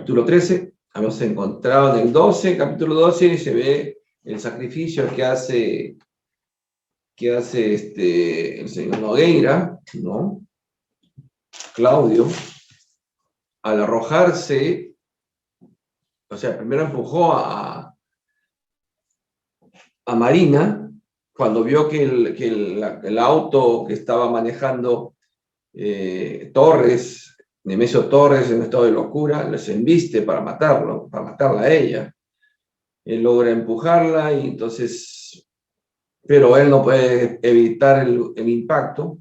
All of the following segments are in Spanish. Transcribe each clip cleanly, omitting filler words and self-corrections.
capítulo 13, habíamos encontrado en el 12, capítulo 12, se ve el sacrificio que hace el señor Nogueira, ¿no? Claudio, al arrojarse, o sea, primero empujó a Marina, cuando vio que el auto que estaba manejando Torres, Nemesio Torres, en un estado de locura, les embiste para matarla a ella. Él logra empujarla y entonces, pero él no puede evitar el impacto.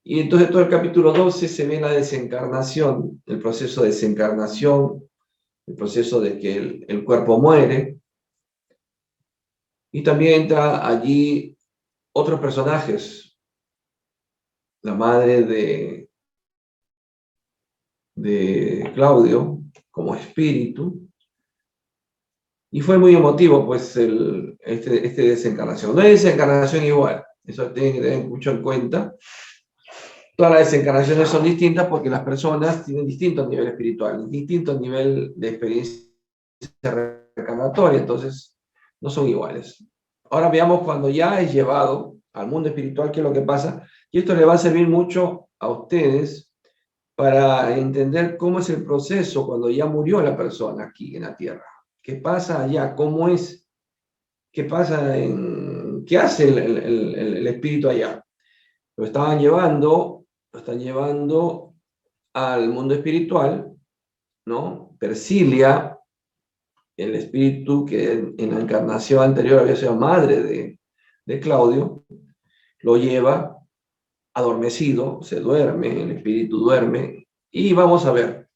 Y entonces todo el capítulo 12 se ve la desencarnación, el proceso de desencarnación, el proceso de que el cuerpo muere. Y también entra allí otros personajes, la madre de Claudio como espíritu. Y fue muy emotivo, pues, este desencarnación. No hay desencarnación igual, eso tienen que tener mucho en cuenta. Todas las desencarnaciones son distintas porque las personas tienen distintos niveles espirituales, distintos niveles de experiencia reencarnatoria, entonces no son iguales. Ahora veamos cuando ya es llevado al mundo espiritual, qué es lo que pasa, y esto le va a servir mucho a ustedes para entender cómo es el proceso cuando ya murió la persona aquí en la Tierra. ¿Qué pasa allá? ¿Cómo es? ¿Qué pasa qué hace el espíritu allá? Lo están llevando al mundo espiritual, ¿no? Persilia, el espíritu que en la encarnación anterior había sido madre de Claudio, lo lleva adormecido, se duerme, el espíritu duerme, y vamos a ver.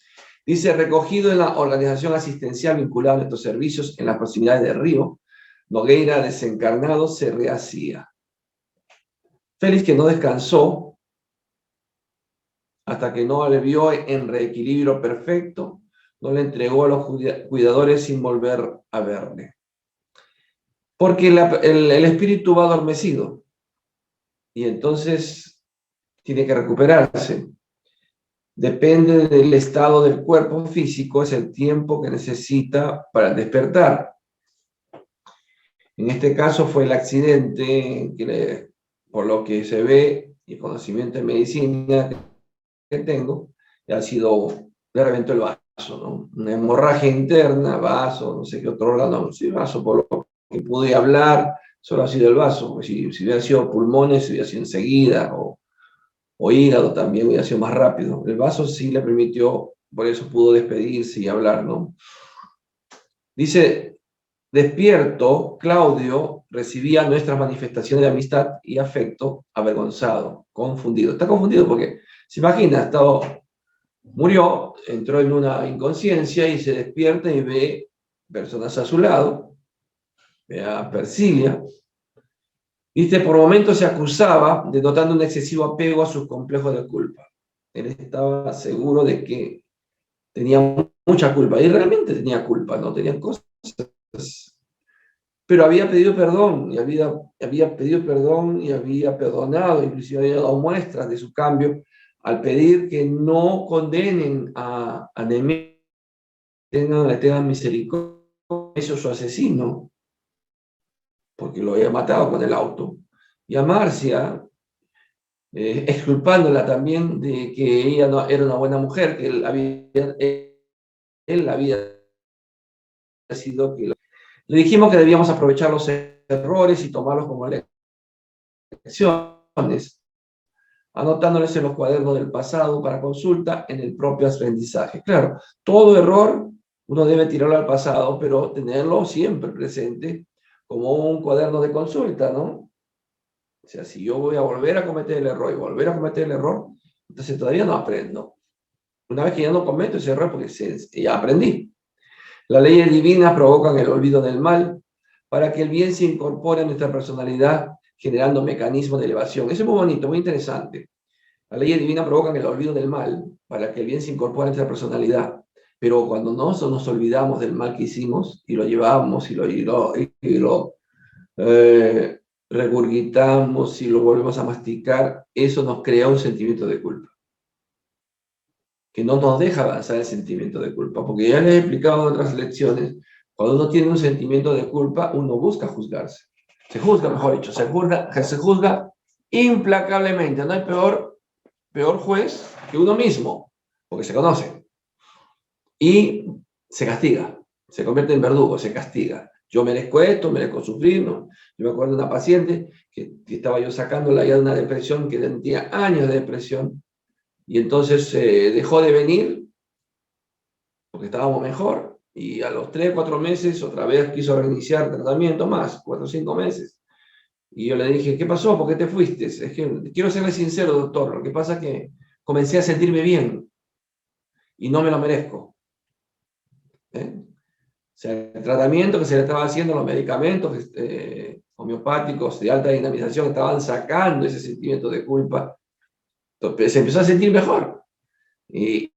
Dice, recogido en la organización asistencial vinculada a estos servicios en las proximidades del río, Nogueira desencarnado se rehacía. Félix, que no descansó hasta que no le vio en reequilibrio perfecto, no le entregó a los cuidadores sin volver a verle. Porque el espíritu va adormecido y entonces tiene que recuperarse. Depende del estado del cuerpo físico, es el tiempo que necesita para despertar. En este caso fue el accidente, por lo que se ve, y conocimiento de medicina que tengo, ha sido, le reventó el vaso, ¿no? Una hemorragia interna, vaso, no sé qué otro órgano, sí, vaso, por lo que pude hablar, solo ha sido el vaso. Si hubiera sido pulmones, hubiera sido enseguida, o hígado también hubiera sido más rápido. El vaso sí le permitió, por eso pudo despedirse y hablar, ¿no? Dice, despierto, Claudio recibía nuestras manifestaciones de amistad y afecto avergonzado, confundido. Está confundido porque, se imagina, murió, entró en una inconsciencia y se despierta y ve personas a su lado, ve a Persilia. Viste, por momentos se acusaba de notando un excesivo apego a sus complejos de culpa. Él estaba seguro de que tenía mucha culpa, y realmente tenía culpa, no tenía cosas, pero había pedido perdón, y había pedido perdón y había perdonado, inclusive había dado muestras de su cambio al pedir que no condenen a Nemesio, le tengan misericordia, eso es su asesino, porque lo había matado con el auto, y a Marcia, exculpándola también de que ella no era una buena mujer, que él había sido que le dijimos que debíamos aprovechar los errores y tomarlos como lecciones, anotándoles en los cuadernos del pasado para consulta en el propio aprendizaje. Claro, todo error uno debe tirarlo al pasado, pero tenerlo siempre presente como un cuaderno de consulta, ¿no? O sea, si yo voy a volver a cometer el error y volver a cometer el error, entonces todavía no aprendo. Una vez que ya no cometo ese error, porque ya aprendí. Las leyes divinas provocan el olvido del mal para que el bien se incorpore a nuestra personalidad, generando mecanismos de elevación. Eso es muy bonito, muy interesante. Las leyes divinas provocan el olvido del mal para que el bien se incorpore a nuestra personalidad. Pero cuando nos olvidamos del mal que hicimos y lo llevamos y lo regurgitamos y lo volvemos a masticar, eso nos crea un sentimiento de culpa. que no nos deja avanzar el sentimiento de culpa, porque ya les he explicado en otras lecciones, cuando uno tiene un sentimiento de culpa, uno busca juzgarse. Se juzga, mejor dicho, se juzga implacablemente. No hay peor juez que uno mismo, porque se conoce. Y se castiga, se convierte en verdugo, se castiga. Yo merezco esto, merezco sufrir, ¿no? Yo me acuerdo de una paciente que estaba yo sacándola ya de una depresión, que tenía años de depresión, y entonces dejó de venir porque estábamos mejor, y a los 3, 4 meses otra vez quiso reiniciar tratamiento, más 4 o 5 meses. Y yo le dije, ¿qué pasó? ¿Por qué te fuiste? Es que quiero serle sincero, doctor, lo que pasa es que comencé a sentirme bien y no me lo merezco. ¿Eh? O sea, el tratamiento que se le estaba haciendo, los medicamentos homeopáticos de alta dinamización estaban sacando ese sentimiento de culpa. Entonces, se empezó a sentir mejor. Y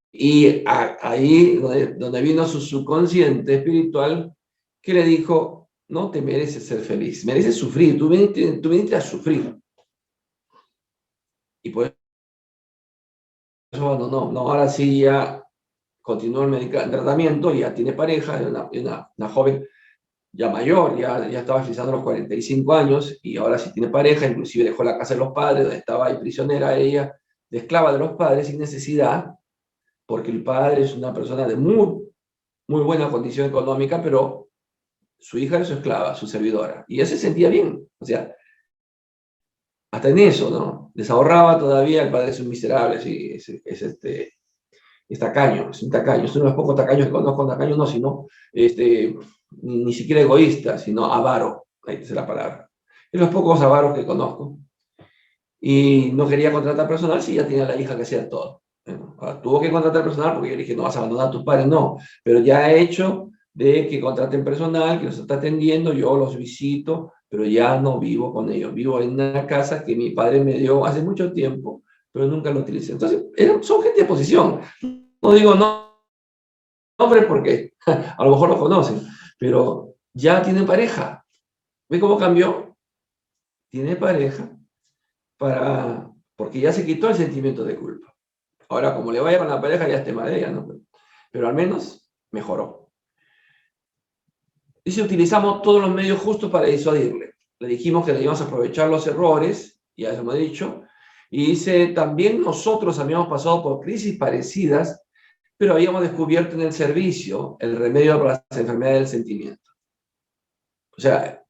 ahí donde vino su subconsciente espiritual que le dijo, no te mereces ser feliz, mereces sufrir, tú viniste a sufrir. Y por eso abandonó. No, ahora sí ya continuó el tratamiento, ya tiene pareja, una joven ya mayor, ya estaba realizando los 45 años, y ahora sí tiene pareja, inclusive dejó la casa de los padres, donde estaba ahí prisionera ella, de esclava de los padres, sin necesidad, porque el padre es una persona de muy buena condición económica, pero su hija era su esclava, su servidora, y ella se sentía bien, o sea, hasta en eso, ¿no? Les ahorraba todavía, el padre es un miserable, sí, es tacaño, es un tacaño, es uno de los pocos tacaños que conozco, tacaño no, sino, ni siquiera egoísta, sino avaro, ahí es la palabra. Es los pocos avaros que conozco. Y no quería contratar personal si ya tenía la hija que hacía todo. Bueno, tuvo que contratar personal porque yo le dije, no vas a abandonar a tus padres, no, pero ya he hecho de que contraten personal, que los está atendiendo, yo los visito, pero ya no vivo con ellos, vivo en una casa que mi padre me dio hace mucho tiempo, pero nunca lo utilicé. Entonces, son gente de posición. No digo nombre porque a lo mejor lo conocen, pero ya tienen pareja. ¿Ve cómo cambió? Tiene pareja porque ya se quitó el sentimiento de culpa. Ahora, como le vaya con la pareja, ya es tema de ella, ¿no? Pero al menos mejoró. Dice, utilizamos todos los medios justos para disuadirle. Le dijimos que debíamos aprovechar los errores, ya eso me ha dicho. Y dice, también nosotros habíamos pasado por crisis parecidas, pero habíamos descubierto en el servicio el remedio para las enfermedades del sentimiento. O sea,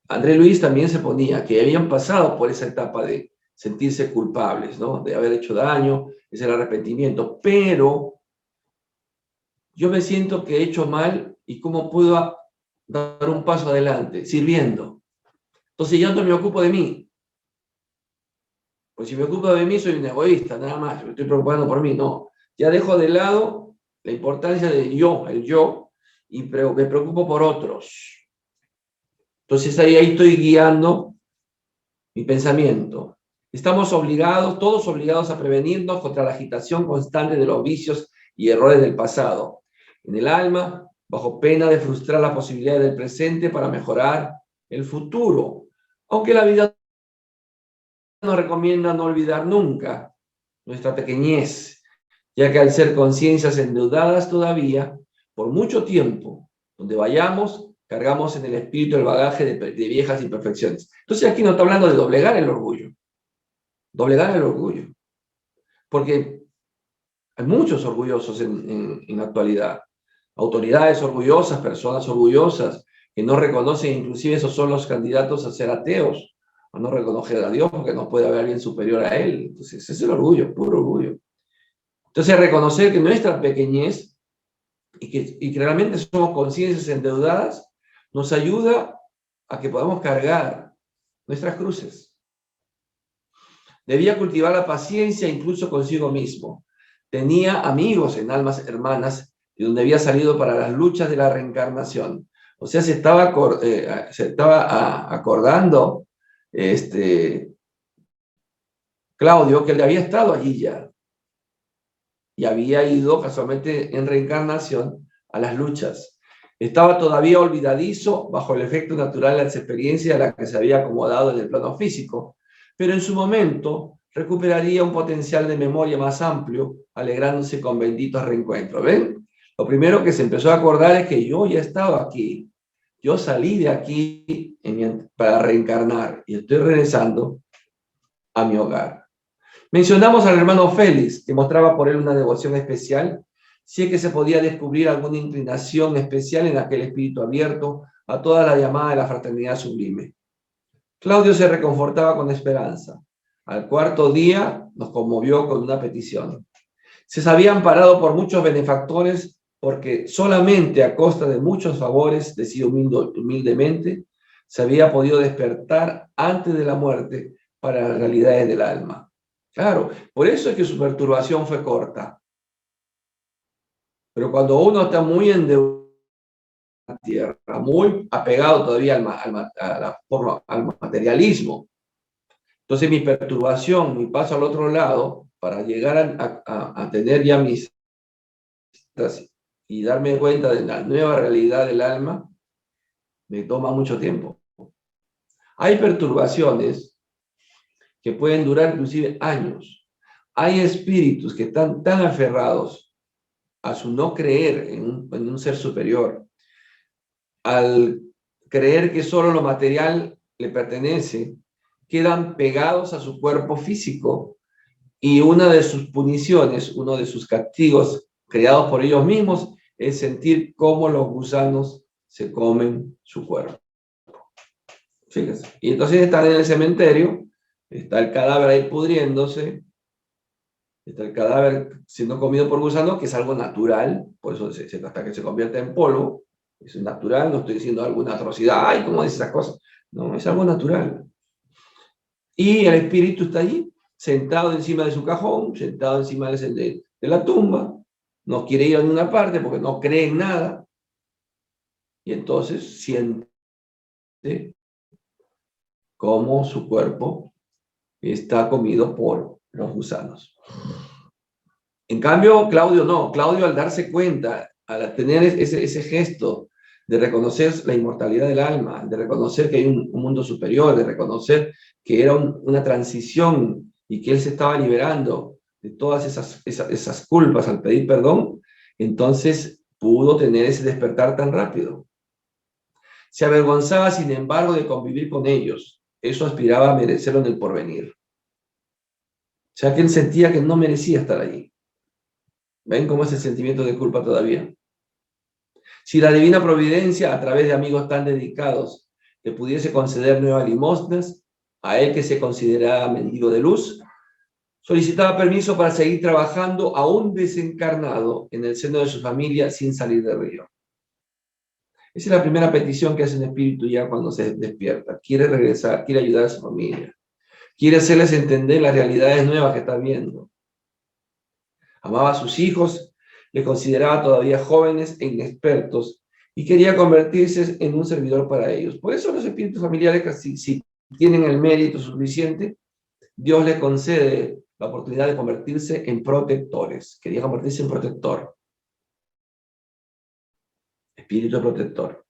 André Luis también se ponía que habían pasado por esa etapa de sentirse culpables, ¿no? De haber hecho daño, es el arrepentimiento, pero yo me siento que he hecho mal y cómo puedo dar un paso adelante, sirviendo. Entonces ya no me ocupo de mí. Pues si me ocupo de mí soy un egoísta, nada más, me estoy preocupando por mí, no. Ya dejo de lado la importancia del yo, el yo, y me preocupo por otros. Entonces ahí estoy guiando mi pensamiento. Estamos todos obligados a prevenirnos contra la agitación constante de los vicios y errores del pasado. En el alma, bajo pena de frustrar las posibilidades del presente para mejorar el futuro. Aunque la vida nos recomienda no olvidar nunca nuestra pequeñez, ya que al ser conciencias endeudadas todavía, por mucho tiempo, donde vayamos, cargamos en el espíritu el bagaje de viejas imperfecciones. Entonces aquí no está hablando de doblegar el orgullo. Doblegar el orgullo. Porque hay muchos orgullosos en la actualidad. Autoridades orgullosas, personas orgullosas, que no reconocen, inclusive esos son los candidatos a ser ateos, a no reconocer a Dios porque no puede haber alguien superior a Él. Entonces, ese es el orgullo, puro orgullo. Entonces, reconocer que nuestra pequeñez y que realmente somos conciencias endeudadas, nos ayuda a que podamos cargar nuestras cruces. Debía cultivar la paciencia incluso consigo mismo. Tenía amigos en almas hermanas de donde había salido para las luchas de la reencarnación. O sea, se estaba acordando Claudio que él había estado allí ya. Y había ido casualmente en reencarnación a las luchas. Estaba todavía olvidadizo bajo el efecto natural de las experiencias a las que se había acomodado en el plano físico, pero en su momento recuperaría un potencial de memoria más amplio, alegrándose con benditos reencuentros. ¿Ven? Lo primero que se empezó a acordar es que yo ya estaba aquí. Yo salí de aquí para reencarnar y estoy regresando a mi hogar. Mencionamos al hermano Félix, que mostraba por él una devoción especial, si es que se podía descubrir alguna inclinación especial en aquel espíritu abierto a toda la llamada de la fraternidad sublime. Claudio se reconfortaba con esperanza. Al cuarto día nos conmovió con una petición. Se sabía amparado por muchos benefactores porque solamente a costa de muchos favores, decía humildemente, se había podido despertar antes de la muerte para las realidades del alma. Claro, por eso es que su perturbación fue corta. Pero cuando uno está muy endeudado en la tierra, muy apegado todavía al materialismo, entonces mi perturbación, mi paso al otro lado, para llegar a tener ya mis y darme cuenta de la nueva realidad del alma, me toma mucho tiempo. Hay perturbaciones que pueden durar inclusive años. Hay espíritus que están tan aferrados a su no creer en un ser superior, al creer que solo lo material le pertenece, quedan pegados a su cuerpo físico y una de sus puniciones, uno de sus castigos creados por ellos mismos es sentir cómo los gusanos se comen su cuerpo. Fíjense. Y entonces están en el cementerio, está el cadáver ahí pudriéndose, está el cadáver siendo comido por gusanos, que es algo natural, por eso hasta que se convierte en polvo, es natural, no estoy diciendo alguna atrocidad, ay, ¿cómo dice esas cosas? No, es algo natural. Y el espíritu está allí, sentado encima de su cajón, sentado encima de la tumba, no quiere ir a ninguna parte porque no cree en nada, y entonces siente cómo su cuerpo está comido por los gusanos. En cambio, Claudio no. Claudio, al darse cuenta, al tener ese gesto de reconocer la inmortalidad del alma, de reconocer que hay un mundo superior, de reconocer que era una transición y que él se estaba liberando de todas esas culpas al pedir perdón, entonces pudo tener ese despertar tan rápido. Se avergonzaba, sin embargo, de convivir con ellos. Eso aspiraba a merecerlo en el porvenir. O sea, que él sentía que no merecía estar allí. ¿Ven cómo es el sentimiento de culpa todavía? Si la divina providencia, a través de amigos tan dedicados, le pudiese conceder nuevas limosnas, a él que se consideraba mendigo de luz, solicitaba permiso para seguir trabajando aún desencarnado en el seno de su familia sin salir del río. Esa es la primera petición que hace un espíritu ya cuando se despierta. Quiere regresar, quiere ayudar a su familia. Quiere hacerles entender las realidades nuevas que está viendo. Amaba a sus hijos, le consideraba todavía jóvenes e inexpertos y quería convertirse en un servidor para ellos. Por eso los espíritus familiares, si tienen el mérito suficiente, Dios les concede la oportunidad de convertirse en protectores. Quería convertirse en protector. Espíritu protector.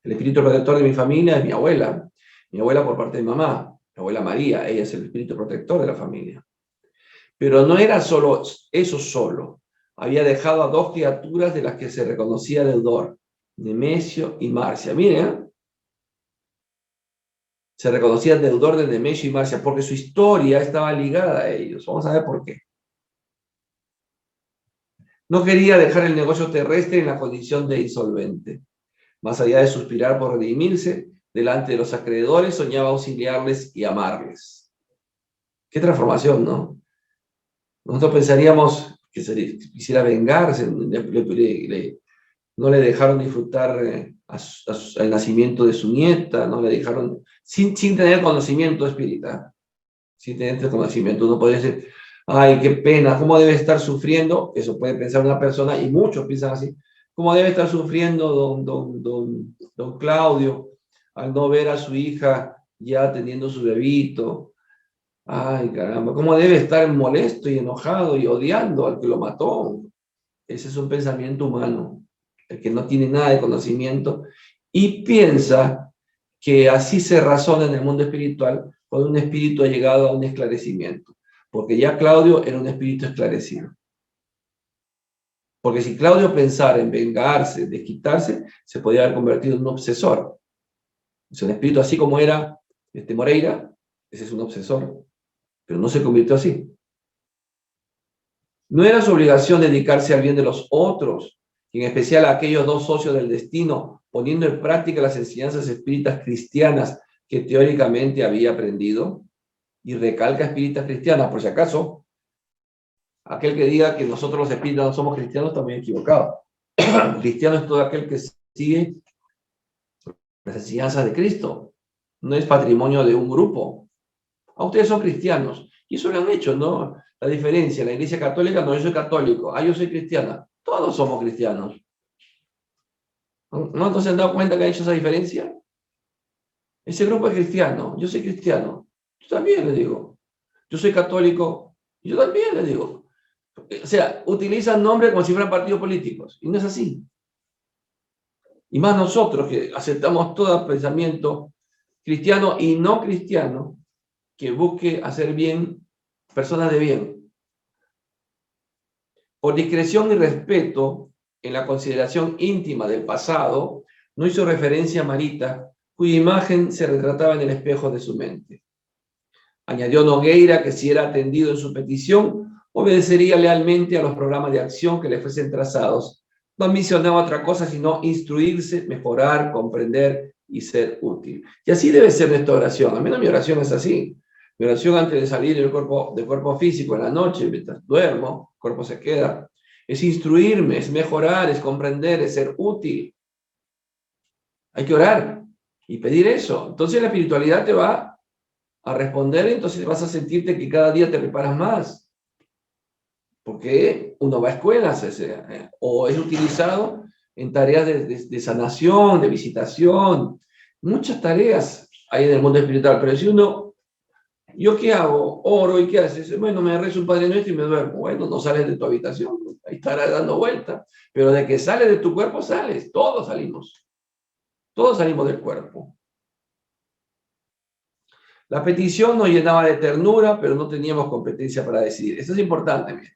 El espíritu protector de mi familia es mi abuela por parte de mi mamá, mi abuela María, ella es el espíritu protector de la familia. Pero no era solo eso solo. Había dejado a dos criaturas de las que se reconocía deudor, Nemesio y Marcia. Miren, se reconocía deudor de Nemesio y Marcia porque su historia estaba ligada a ellos. Vamos a ver por qué. No quería dejar el negocio terrestre en la condición de insolvente. Más allá de suspirar por redimirse, delante de los acreedores soñaba auxiliarles y amarles. Qué transformación, ¿no? Nosotros pensaríamos que quisiera vengarse, no le dejaron disfrutar el nacimiento de su nieta, no le dejaron, sin tener conocimiento espiritual, sin tener conocimiento. Uno puede decir, ay, qué pena, ¿cómo debe estar sufriendo? Eso puede pensar una persona, y muchos piensan así, ¿cómo debe estar sufriendo don Claudio al no ver a su hija ya teniendo su bebito? Ay, caramba, ¿cómo debe estar molesto y enojado y odiando al que lo mató? Ese es un pensamiento humano, el que no tiene nada de conocimiento y piensa que así se razona en el mundo espiritual cuando un espíritu ha llegado a un esclarecimiento. Porque ya Claudio era un espíritu esclarecido. Porque si Claudio pensara en vengarse, desquitarse, se podía haber convertido en un obsesor. Es un espíritu así como era Moreira, ese es un obsesor, pero no se convirtió así. No era su obligación dedicarse al bien de los otros, y en especial a aquellos dos socios del destino, poniendo en práctica las enseñanzas espíritas cristianas que teóricamente había aprendido. Y recalca espíritas cristianas, por si acaso, aquel que diga que nosotros los espíritas no somos cristianos también equivocado. Cristiano es todo aquel que sigue las enseñanzas de Cristo. No es patrimonio de un grupo. A ustedes son cristianos. Y eso lo han hecho, ¿no? La diferencia, la Iglesia Católica, no, yo soy católico. Yo soy cristiana. Todos somos cristianos. ¿No se han dado cuenta que han hecho esa diferencia? Ese grupo es cristiano. Yo soy cristiano. Yo también le digo. Yo soy católico. Yo también le digo. O sea, utilizan nombres como si fueran partidos políticos. Y no es así. Y más nosotros que aceptamos todo pensamiento cristiano y no cristiano que busque hacer bien, personas de bien. Por discreción y respeto en la consideración íntima del pasado, no hizo referencia a Marita, cuya imagen se retrataba en el espejo de su mente. Añadió Nogueira que si era atendido en su petición, obedecería lealmente a los programas de acción que le fuesen trazados. No mencionaba otra cosa sino instruirse, mejorar, comprender y ser útil. Y así debe ser nuestra oración. Al menos mi oración es así. Mi oración antes de salir del cuerpo físico en la noche, mientras duermo, el cuerpo se queda, es instruirme, es mejorar, es comprender, es ser útil. Hay que orar y pedir eso. Entonces la espiritualidad te va a responder, entonces vas a sentirte que cada día te preparas más. Porque uno va a escuelas o es utilizado en tareas de sanación, de visitación, muchas tareas hay en el mundo espiritual, pero si uno, ¿yo qué hago? Oro, ¿y qué haces? Bueno, me rezo un Padre Nuestro y me duermo. Bueno, no sales de tu habitación, ahí estarás dando vueltas, pero de que sales de tu cuerpo, sales, todos salimos del cuerpo. La petición nos llenaba de ternura, pero no teníamos competencia para decidir. Eso es importante, miren.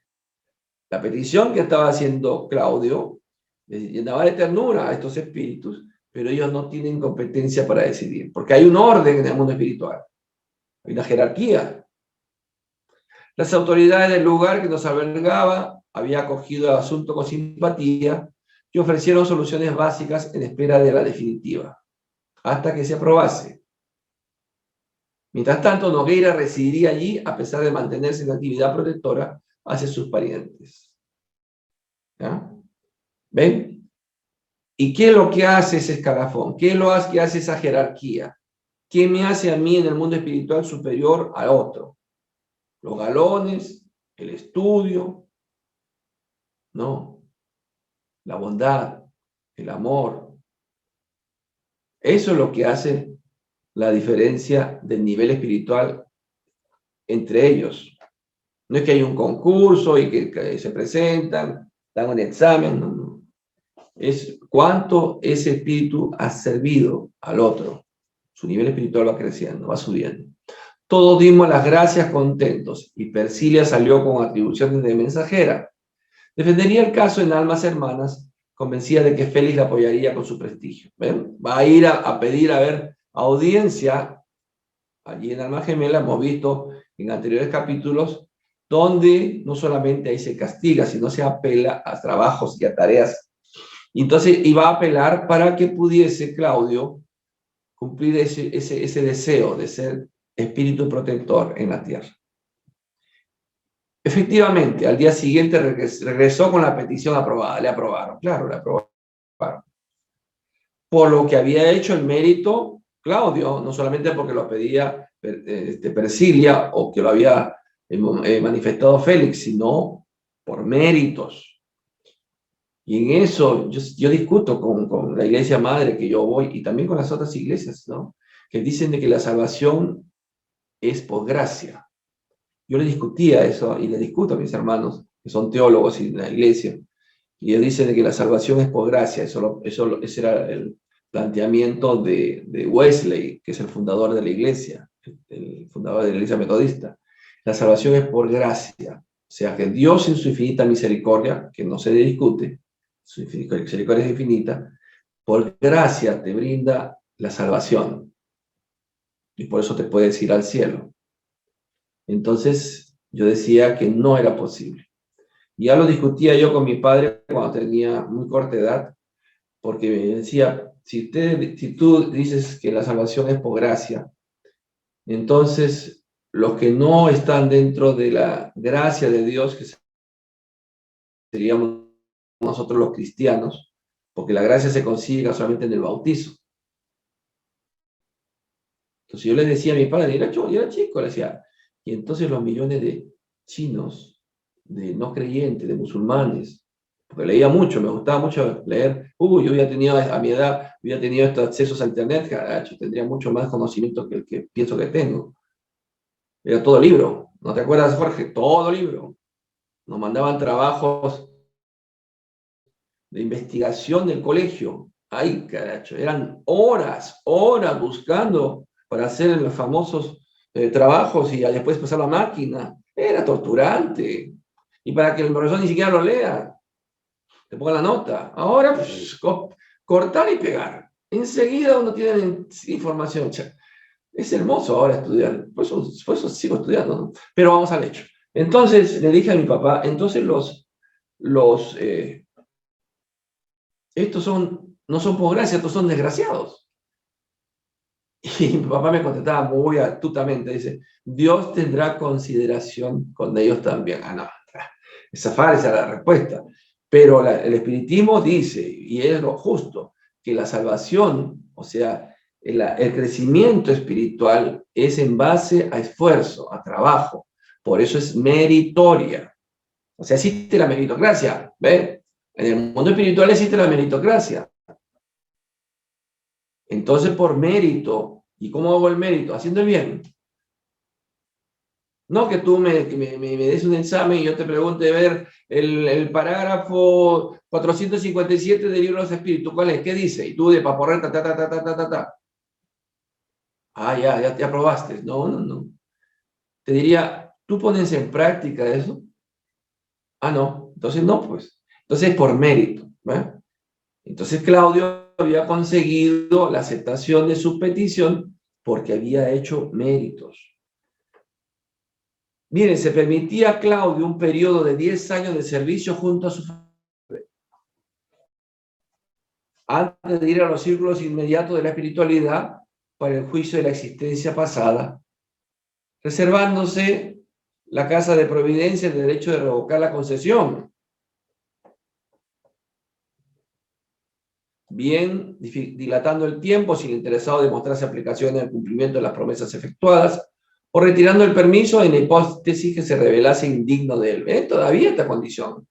La petición que estaba haciendo Claudio llenaba de ternura a estos espíritus, pero ellos no tienen competencia para decidir, porque hay un orden en el mundo espiritual, hay una jerarquía. Las autoridades del lugar que nos albergaba habían acogido el asunto con simpatía y ofrecieron soluciones básicas en espera de la definitiva, hasta que se aprobase. Mientras tanto, Nogueira residiría allí a pesar de mantenerse en actividad protectora hacia sus parientes. ¿Ya? ¿Ven? ¿Y qué es lo que hace ese escalafón? ¿Qué es lo que hace esa jerarquía? ¿Qué me hace a mí en el mundo espiritual superior al otro? Los galones, el estudio, no, la bondad, el amor. Eso es lo que hace la diferencia del nivel espiritual entre ellos. No es que hay un concurso y que se presentan, dan un examen, no, no. Es cuánto ese espíritu ha servido al otro. Su nivel espiritual va creciendo, va subiendo. Todos dimos las gracias contentos y Persilia salió con atribuciones de mensajera. Defendería el caso en Almas Hermanas, convencida de que Félix la apoyaría con su prestigio. ¿Ven? Va a ir a pedir, a ver, audiencia. Allí en Alma Gemela hemos visto en anteriores capítulos donde no solamente ahí se castiga, sino se apela a trabajos y a tareas. Y entonces iba a apelar para que pudiese Claudio cumplir ese deseo de ser espíritu protector en la tierra. Efectivamente, al día siguiente regresó con la petición aprobada. Le aprobaron, claro, le aprobaron. Por lo que había hecho el mérito Claudio, no solamente porque lo pedía Persilia o que lo había manifestado Félix, sino por méritos. Y en eso yo discuto con la iglesia madre que yo voy y también con las otras iglesias, ¿no? Que dicen de que la salvación es por gracia. Yo le discutía eso y le discuto a mis hermanos que son teólogos en la iglesia y ellos dicen de que la salvación es por gracia. Ese era el planteamiento de Wesley, que es el fundador de la iglesia. el fundador de la Iglesia Metodista. La salvación es por gracia. O sea que Dios en su infinita misericordia, que no se discute, su misericordia es infinita, por gracia te brinda la salvación. Y por eso te puedes ir al cielo. Entonces yo decía que no era posible. Ya lo discutía yo con mi padre cuando tenía muy corta edad, porque me decía, si tú dices que la salvación es por gracia, entonces los que no están dentro de la gracia de Dios, que seríamos nosotros los cristianos, porque la gracia se consigue solamente en el bautizo. Entonces yo le decía a mi padre, yo era chico, le decía, y entonces los millones de chinos, de no creyentes, de musulmanes, porque leía mucho, me gustaba mucho leer, yo ya tenía a mi edad, había tenido estos accesos a internet, caracho, tendría mucho más conocimiento que el que pienso que tengo. Era todo libro, ¿no te acuerdas, Jorge? Todo libro. Nos mandaban trabajos de investigación del colegio. Ay, caracho, eran horas buscando para hacer los famosos trabajos y después pasar la máquina. Era torturante. Y para que el profesor ni siquiera lo lea, te ponga la nota. Ahora, pues, cortar y pegar. Enseguida uno tiene información. Es hermoso ahora estudiar. Por eso sigo estudiando, ¿no? Pero vamos al hecho. Entonces, le dije a mi papá, entonces estos no son por gracia, estos son desgraciados. Y mi papá me contestaba muy astutamente, dice, Dios tendrá consideración con ellos también. No, esa falsa es la respuesta. Pero el espiritismo dice, y es lo justo, que la salvación, o sea, el crecimiento espiritual es en base a esfuerzo, a trabajo. Por eso es meritoria. O sea, existe la meritocracia, ¿ves? En el mundo espiritual existe la meritocracia. Entonces, por mérito, ¿y cómo hago el mérito? Haciendo el bien. No que tú me des un examen y yo te pregunte ver el parágrafo 457 del libro de los espíritus, ¿cuál es? ¿Qué dice? Y tú de paporreta, ta. Ah, ya aprobaste. No. Te diría, ¿tú pones en práctica eso? Ah, no. Entonces no, pues. Entonces por mérito. ¿Ve? Entonces Claudio había conseguido la aceptación de su petición porque había hecho méritos. Miren, se permitía a Claudio un periodo de 10 años de servicio junto a su familia, antes de ir a los círculos inmediatos de la espiritualidad para el juicio de la existencia pasada, reservándose la casa de providencia el derecho de revocar la concesión. Bien, dilatando el tiempo si el interesado demostrase aplicación en el cumplimiento de las promesas efectuadas, o retirando el permiso en la hipótesis que se revelase indigno de él. Todavía esta condición.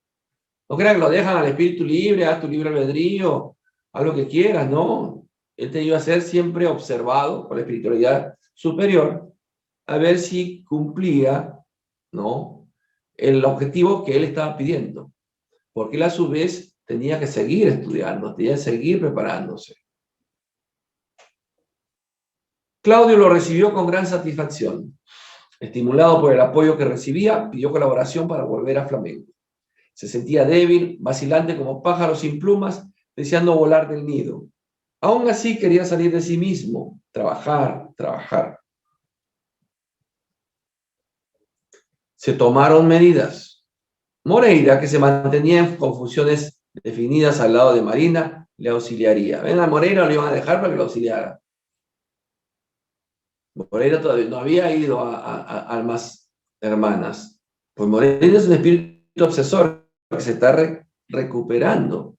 No crean que lo dejan al espíritu libre, haz tu libre albedrío, haz lo que quieras, no. Él te iba a ser siempre observado por la espiritualidad superior a ver si cumplía, ¿no?, el objetivo que él estaba pidiendo. Porque él a su vez tenía que seguir estudiando, tenía que seguir preparándose. Claudio lo recibió con gran satisfacción. Estimulado por el apoyo que recibía, pidió colaboración para volver a Flamengo. Se sentía débil, vacilante como pájaro sin plumas, deseando volar del nido. Aún así quería salir de sí mismo, trabajar. Se tomaron medidas. Moreira, que se mantenía en confusiones definidas al lado de Marina, le auxiliaría. Ven, a Moreira lo iban a dejar para que lo auxiliara. Moreira todavía no había ido a almas hermanas. Pues Moreira es un espíritu obsesor que se está recuperando.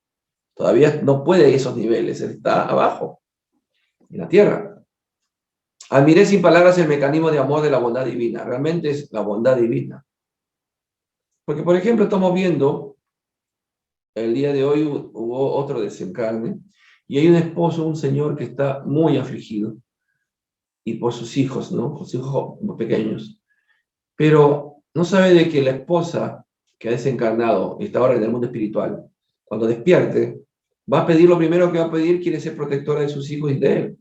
Todavía no puede ir a esos niveles, él está abajo, en la tierra. Admiré sin palabras el mecanismo de amor de la bondad divina. Realmente es la bondad divina. Porque, por ejemplo, estamos viendo, el día de hoy hubo otro desencarne, y hay un esposo, un señor que está muy afligido, y por sus hijos, ¿no? Por sus hijos pequeños. Pero no sabe de que la esposa que ha desencarnado y está ahora en el mundo espiritual, cuando despierte, va a pedir lo primero que va a pedir, quiere ser protectora de sus hijos y de él.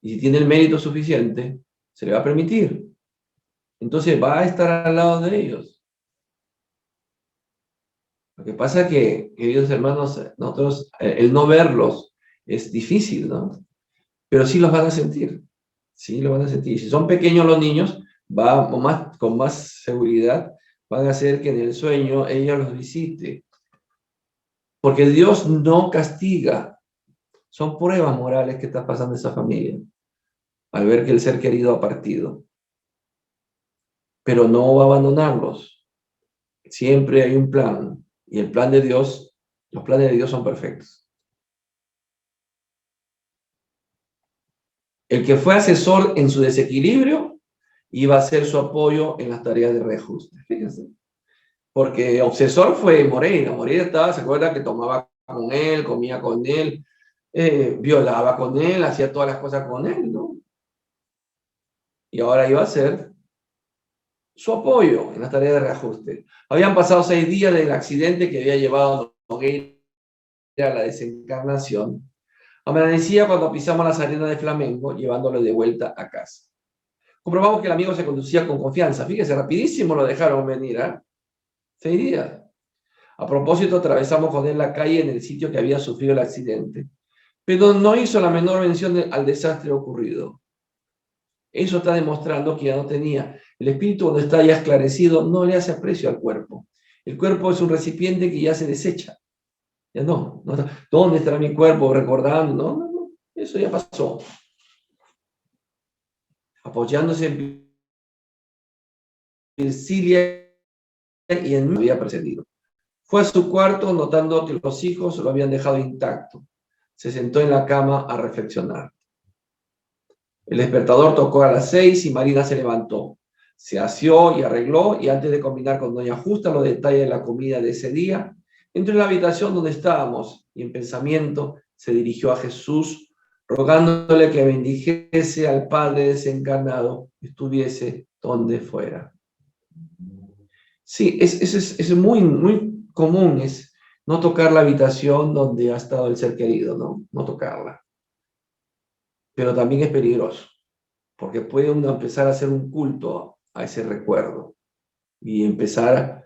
Y si tiene el mérito suficiente, se le va a permitir. Entonces va a estar al lado de ellos. Lo que pasa es que, queridos hermanos, nosotros, el no verlos es difícil, ¿no? Pero sí los van a sentir. Sí lo van a sentir. Si son pequeños los niños, con más seguridad van a hacer que en el sueño ella los visite. Porque Dios no castiga. Son pruebas morales que está pasando esa familia al ver que el ser querido ha partido. Pero no va a abandonarlos. Siempre hay un plan. Y el plan de Dios, los planes de Dios son perfectos. El que fue asesor en su desequilibrio iba a ser su apoyo en las tareas de reajuste. Fíjense. Porque obsesor fue Moreira. Moreira estaba, se acuerda que tomaba con él, comía con él, violaba con él, hacía todas las cosas con él, ¿no? Y ahora iba a ser su apoyo en las tareas de reajuste. Habían pasado 6 días del accidente que había llevado a Nogueira a la desencarnación. Amanecía cuando pisamos las arenas de Flamengo, llevándolo de vuelta a casa. Comprobamos que el amigo se conducía con confianza. Fíjese, rapidísimo lo dejaron venir, ¿eh? 6 días. A propósito, atravesamos con él la calle en el sitio que había sufrido el accidente, pero no hizo la menor mención al desastre ocurrido. Eso está demostrando que ya no tenía. El espíritu, cuando está ya esclarecido, no le hace aprecio al cuerpo. El cuerpo es un recipiente que ya se desecha. Ya no. ¿Dónde estará mi cuerpo recordando? No. Eso ya pasó. Apoyándose en Virgilia y en mí había precedido. Fue a su cuarto notando que los hijos lo habían dejado intacto. Se sentó en la cama a reflexionar. El despertador tocó a las 6 y Marina se levantó. Se aseó y arregló, y antes de combinar con doña Justa los detalles de la comida de ese día, entró en la habitación donde estábamos y en pensamiento se dirigió a Jesús, rogándole que bendijese al Padre desencarnado, estuviese donde fuera. Sí, es muy, muy común, es no tocar la habitación donde ha estado el ser querido, no tocarla. Pero también es peligroso, porque puede uno empezar a hacer un culto a ese recuerdo y empezar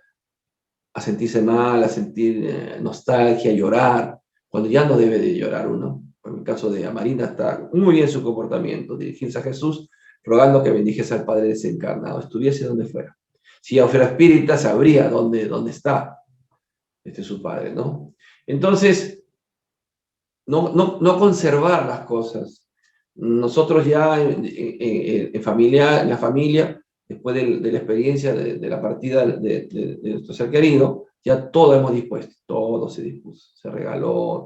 a sentirse mal, a sentir nostalgia, llorar, cuando ya no debe de llorar uno. En el caso de Marina está muy bien su comportamiento, dirigirse a Jesús, rogando que bendijese al Padre desencarnado, estuviese donde fuera. Si ya fuera espírita, sabría dónde está su Padre, ¿no? Entonces, no conservar las cosas. Nosotros ya en la familia, después de la experiencia de la partida de nuestro ser querido, ya todo hemos dispuesto, todo se dispuso, se regaló,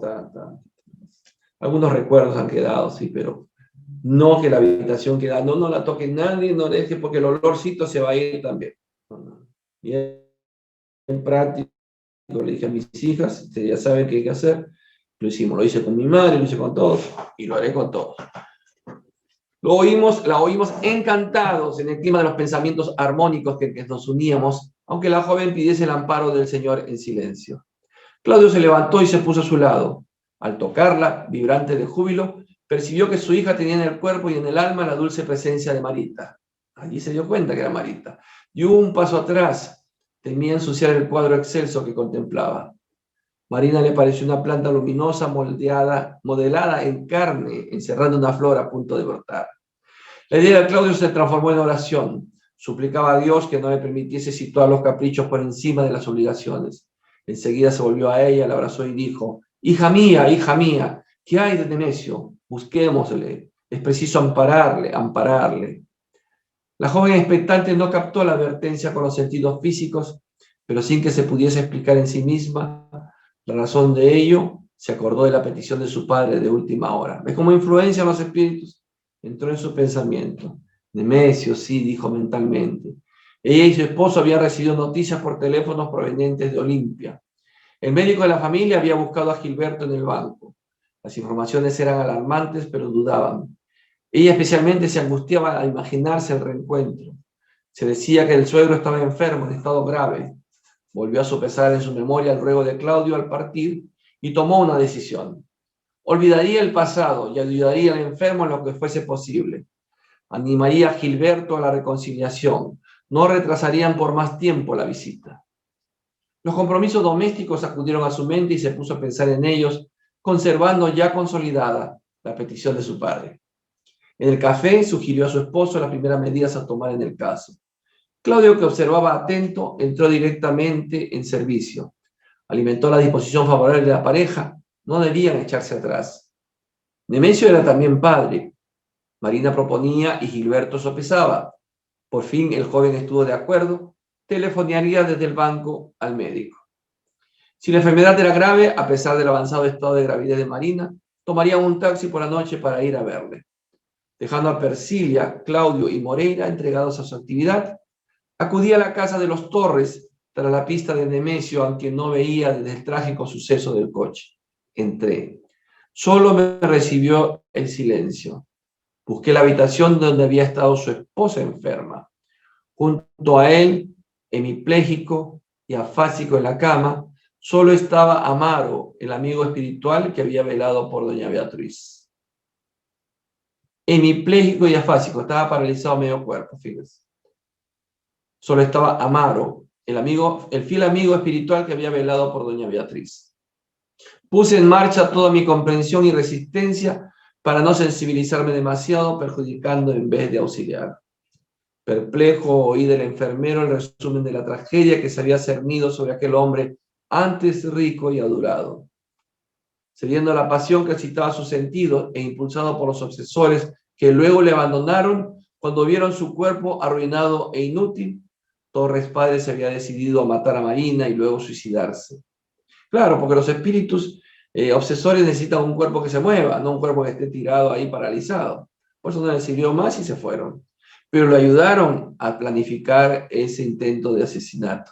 Algunos recuerdos han quedado, sí, pero no que la habitación queda, no la toque nadie, no deje, porque el olorcito se va a ir también. Bien práctico, le dije a mis hijas, ustedes ya saben qué hay que hacer, lo hicimos, lo hice con mi madre, lo hice con todos, y lo haré con todos. La oímos encantados en el clima de los pensamientos armónicos que nos uníamos, aunque la joven pidiese el amparo del Señor en silencio. Claudio se levantó y se puso a su lado. Al tocarla, vibrante de júbilo, percibió que su hija tenía en el cuerpo y en el alma la dulce presencia de Marita. Allí se dio cuenta que era Marita. Dio un paso atrás, temía ensuciar el cuadro excelso que contemplaba. Marina le pareció una planta luminosa modelada en carne, encerrando una flor a punto de brotar. La idea de Claudio se transformó en oración. Suplicaba a Dios que no le permitiese situar los caprichos por encima de las obligaciones. Enseguida se volvió a ella, la abrazó y dijo: hija mía, ¿qué hay de Nemesio? Busquémosle. Es preciso ampararle. La joven expectante no captó la advertencia con los sentidos físicos, pero sin que se pudiese explicar en sí misma la razón de ello, se acordó de la petición de su padre de última hora. ¿Ves cómo influencian los espíritus? Entró en su pensamiento. Nemesio, sí, dijo mentalmente. Ella y su esposo habían recibido noticias por teléfonos provenientes de Olimpia. El médico de la familia había buscado a Gilberto en el banco. Las informaciones eran alarmantes, pero dudaban. Ella especialmente se angustiaba al imaginarse el reencuentro. Se decía que el suegro estaba enfermo, en estado grave. Volvió a sopesar en su memoria el ruego de Claudio al partir y tomó una decisión. Olvidaría el pasado y ayudaría al enfermo en lo que fuese posible. Animaría a Gilberto a la reconciliación. No retrasarían por más tiempo la visita. Los compromisos domésticos acudieron a su mente y se puso a pensar en ellos, conservando ya consolidada la petición de su padre. En el café sugirió a su esposo las primeras medidas a tomar en el caso. Claudio, que observaba atento, entró directamente en servicio. Alimentó la disposición favorable de la pareja. No debían echarse atrás. Nemesio era también padre. Marina proponía y Gilberto sopesaba. Por fin el joven estuvo de acuerdo. Telefonearía desde el banco al médico. Si la enfermedad era grave, a pesar del avanzado estado de gravidez de Marina, tomaría un taxi por la noche para ir a verle. Dejando a Persilia, Claudio y Moreira entregados a su actividad, acudí a la casa de los Torres tras la pista de Nemesio, aunque no veía desde el trágico suceso del coche. Entré. Solo me recibió el silencio. Busqué la habitación donde había estado su esposa enferma. Junto a él, hemipléjico y afásico en la cama, solo estaba Amaro, el amigo espiritual que había velado por doña Beatriz. Hemipléjico y afásico, estaba paralizado medio cuerpo, fíjense. Solo estaba Amaro, el fiel amigo espiritual que había velado por doña Beatriz. Puse en marcha toda mi comprensión y resistencia para no sensibilizarme demasiado, perjudicando en vez de auxiliar. Perplejo, oí del enfermero el resumen de la tragedia que se había cernido sobre aquel hombre antes rico y adorado. Cediendo a la pasión que excitaba su sentido e impulsado por los obsesores que luego le abandonaron cuando vieron su cuerpo arruinado e inútil, Torres padre se había decidido a matar a Marina y luego suicidarse. Claro, porque los espíritus obsesores necesitan un cuerpo que se mueva, no un cuerpo que esté tirado ahí paralizado. Por eso no les sirvió más y se fueron. Pero lo ayudaron a planificar ese intento de asesinato.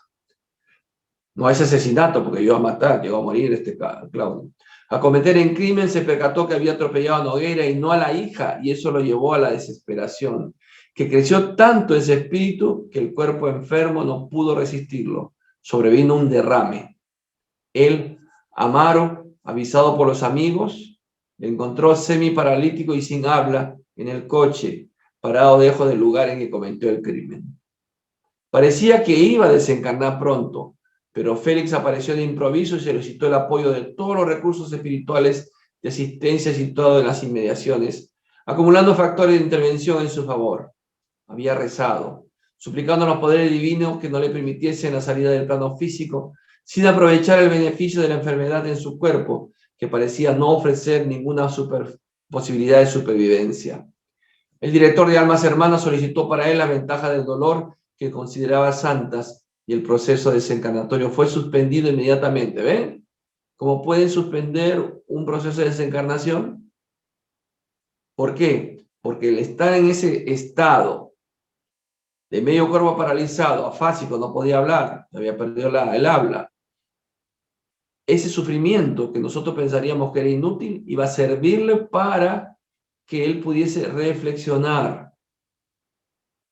No es asesinato porque llegó a matar, llegó a morir este Claudio. A cometer el crimen se percató que había atropellado a Noguera y no a la hija, y eso lo llevó a la desesperación, que creció tanto ese espíritu que el cuerpo enfermo no pudo resistirlo. Sobrevino un derrame. Él, Amaro, avisado por los amigos, le encontró semi-paralítico y sin habla en el coche, parado lejos del lugar en que cometió el crimen. Parecía que iba a desencarnar pronto, pero Félix apareció de improviso y solicitó el apoyo de todos los recursos espirituales de asistencia situados en las inmediaciones, acumulando factores de intervención en su favor. Había rezado, suplicando a los poderes divinos que no le permitiesen la salida del plano físico, sin aprovechar el beneficio de la enfermedad en su cuerpo, que parecía no ofrecer ninguna posibilidad de supervivencia. El director de Almas Hermanas solicitó para él la ventaja del dolor que consideraba santas y el proceso desencarnatorio fue suspendido inmediatamente. ¿Ven? ¿Cómo pueden suspender un proceso de desencarnación? ¿Por qué? Porque el estar en ese estado de medio cuerpo paralizado, afásico, no podía hablar, había perdido el habla. Ese sufrimiento que nosotros pensaríamos que era inútil iba a servirle para que él pudiese reflexionar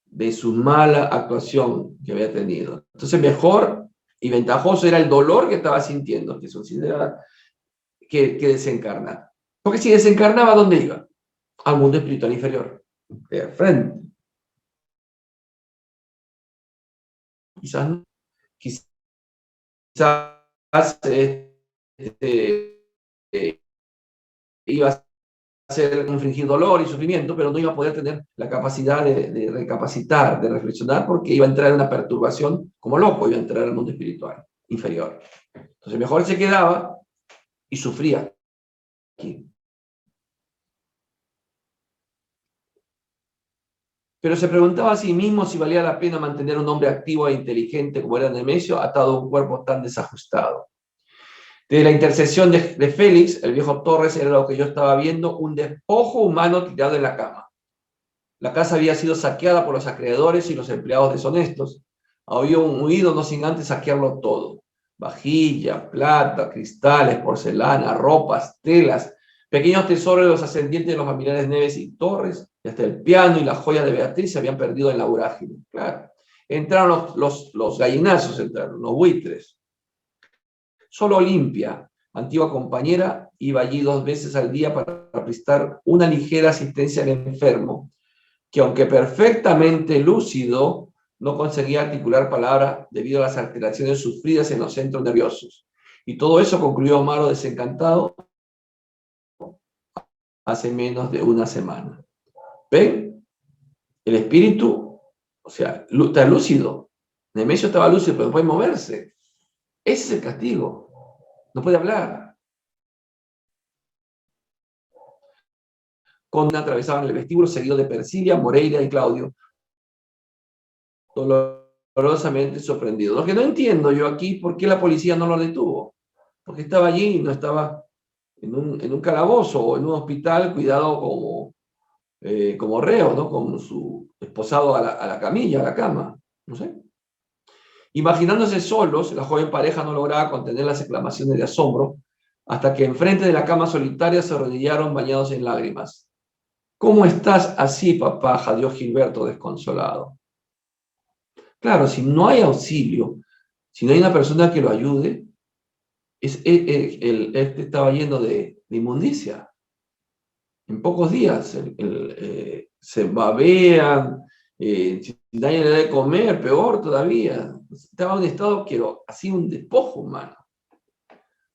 de su mala actuación que había tenido. Entonces, mejor y ventajoso era el dolor que estaba sintiendo, que se consideraba que desencarnar. Porque si desencarnaba, ¿a dónde iba? Al mundo espiritual inferior, de frente. Quizás no. Quizás iba a ser infligir dolor y sufrimiento, pero no iba a poder tener la capacidad de recapacitar, de reflexionar, porque iba a entrar en una perturbación como loco, iba a entrar al mundo espiritual inferior. Entonces mejor se quedaba y sufría aquí. Pero se preguntaba a sí mismo si valía la pena mantener un hombre activo e inteligente como era Nemesio atado a un cuerpo tan desajustado. De la intercesión de Félix, el viejo Torres, era lo que yo estaba viendo, un despojo humano tirado en la cama. La casa había sido saqueada por los acreedores y los empleados deshonestos. Había huido no sin antes saquearlo todo. Vajilla, plata, cristales, porcelana, ropas, telas, pequeños tesoros de los ascendientes de los familiares Neves y Torres, y hasta el piano y las joyas de Beatriz se habían perdido en la vorágine. Claro. Entraron los gallinazos, entraron los buitres. Solo Olimpia, antigua compañera, iba allí 2 veces al día para prestar una ligera asistencia al enfermo, que aunque perfectamente lúcido, no conseguía articular palabra debido a las alteraciones sufridas en los centros nerviosos. Y todo eso concluyó Amaro desencantado hace menos de una semana. ¿Ven? El espíritu, o sea, está lúcido. Nemesio estaba lúcido, pero no puede moverse. Ese es el castigo. No puede hablar. Con atravesaban el vestíbulo seguido de Persilia, Moreira y Claudio, dolorosamente sorprendido. Lo que no entiendo yo aquí, ¿por qué la policía no lo detuvo? Porque estaba allí, no estaba en un calabozo o en un hospital cuidado como reo, ¿no? Con su esposado a la camilla, a la cama, no sé. Imaginándose solos, la joven pareja no lograba contener las exclamaciones de asombro hasta que enfrente de la cama solitaria se arrodillaron bañados en lágrimas. ¿Cómo estás así, papá?, jadeó Gilberto desconsolado. Claro, si no hay auxilio, si no hay una persona que lo ayude, este estaba lleno de inmundicia. En pocos días se babean, si nadie le da de comer, peor todavía. Estaba en un estado, así un despojo humano.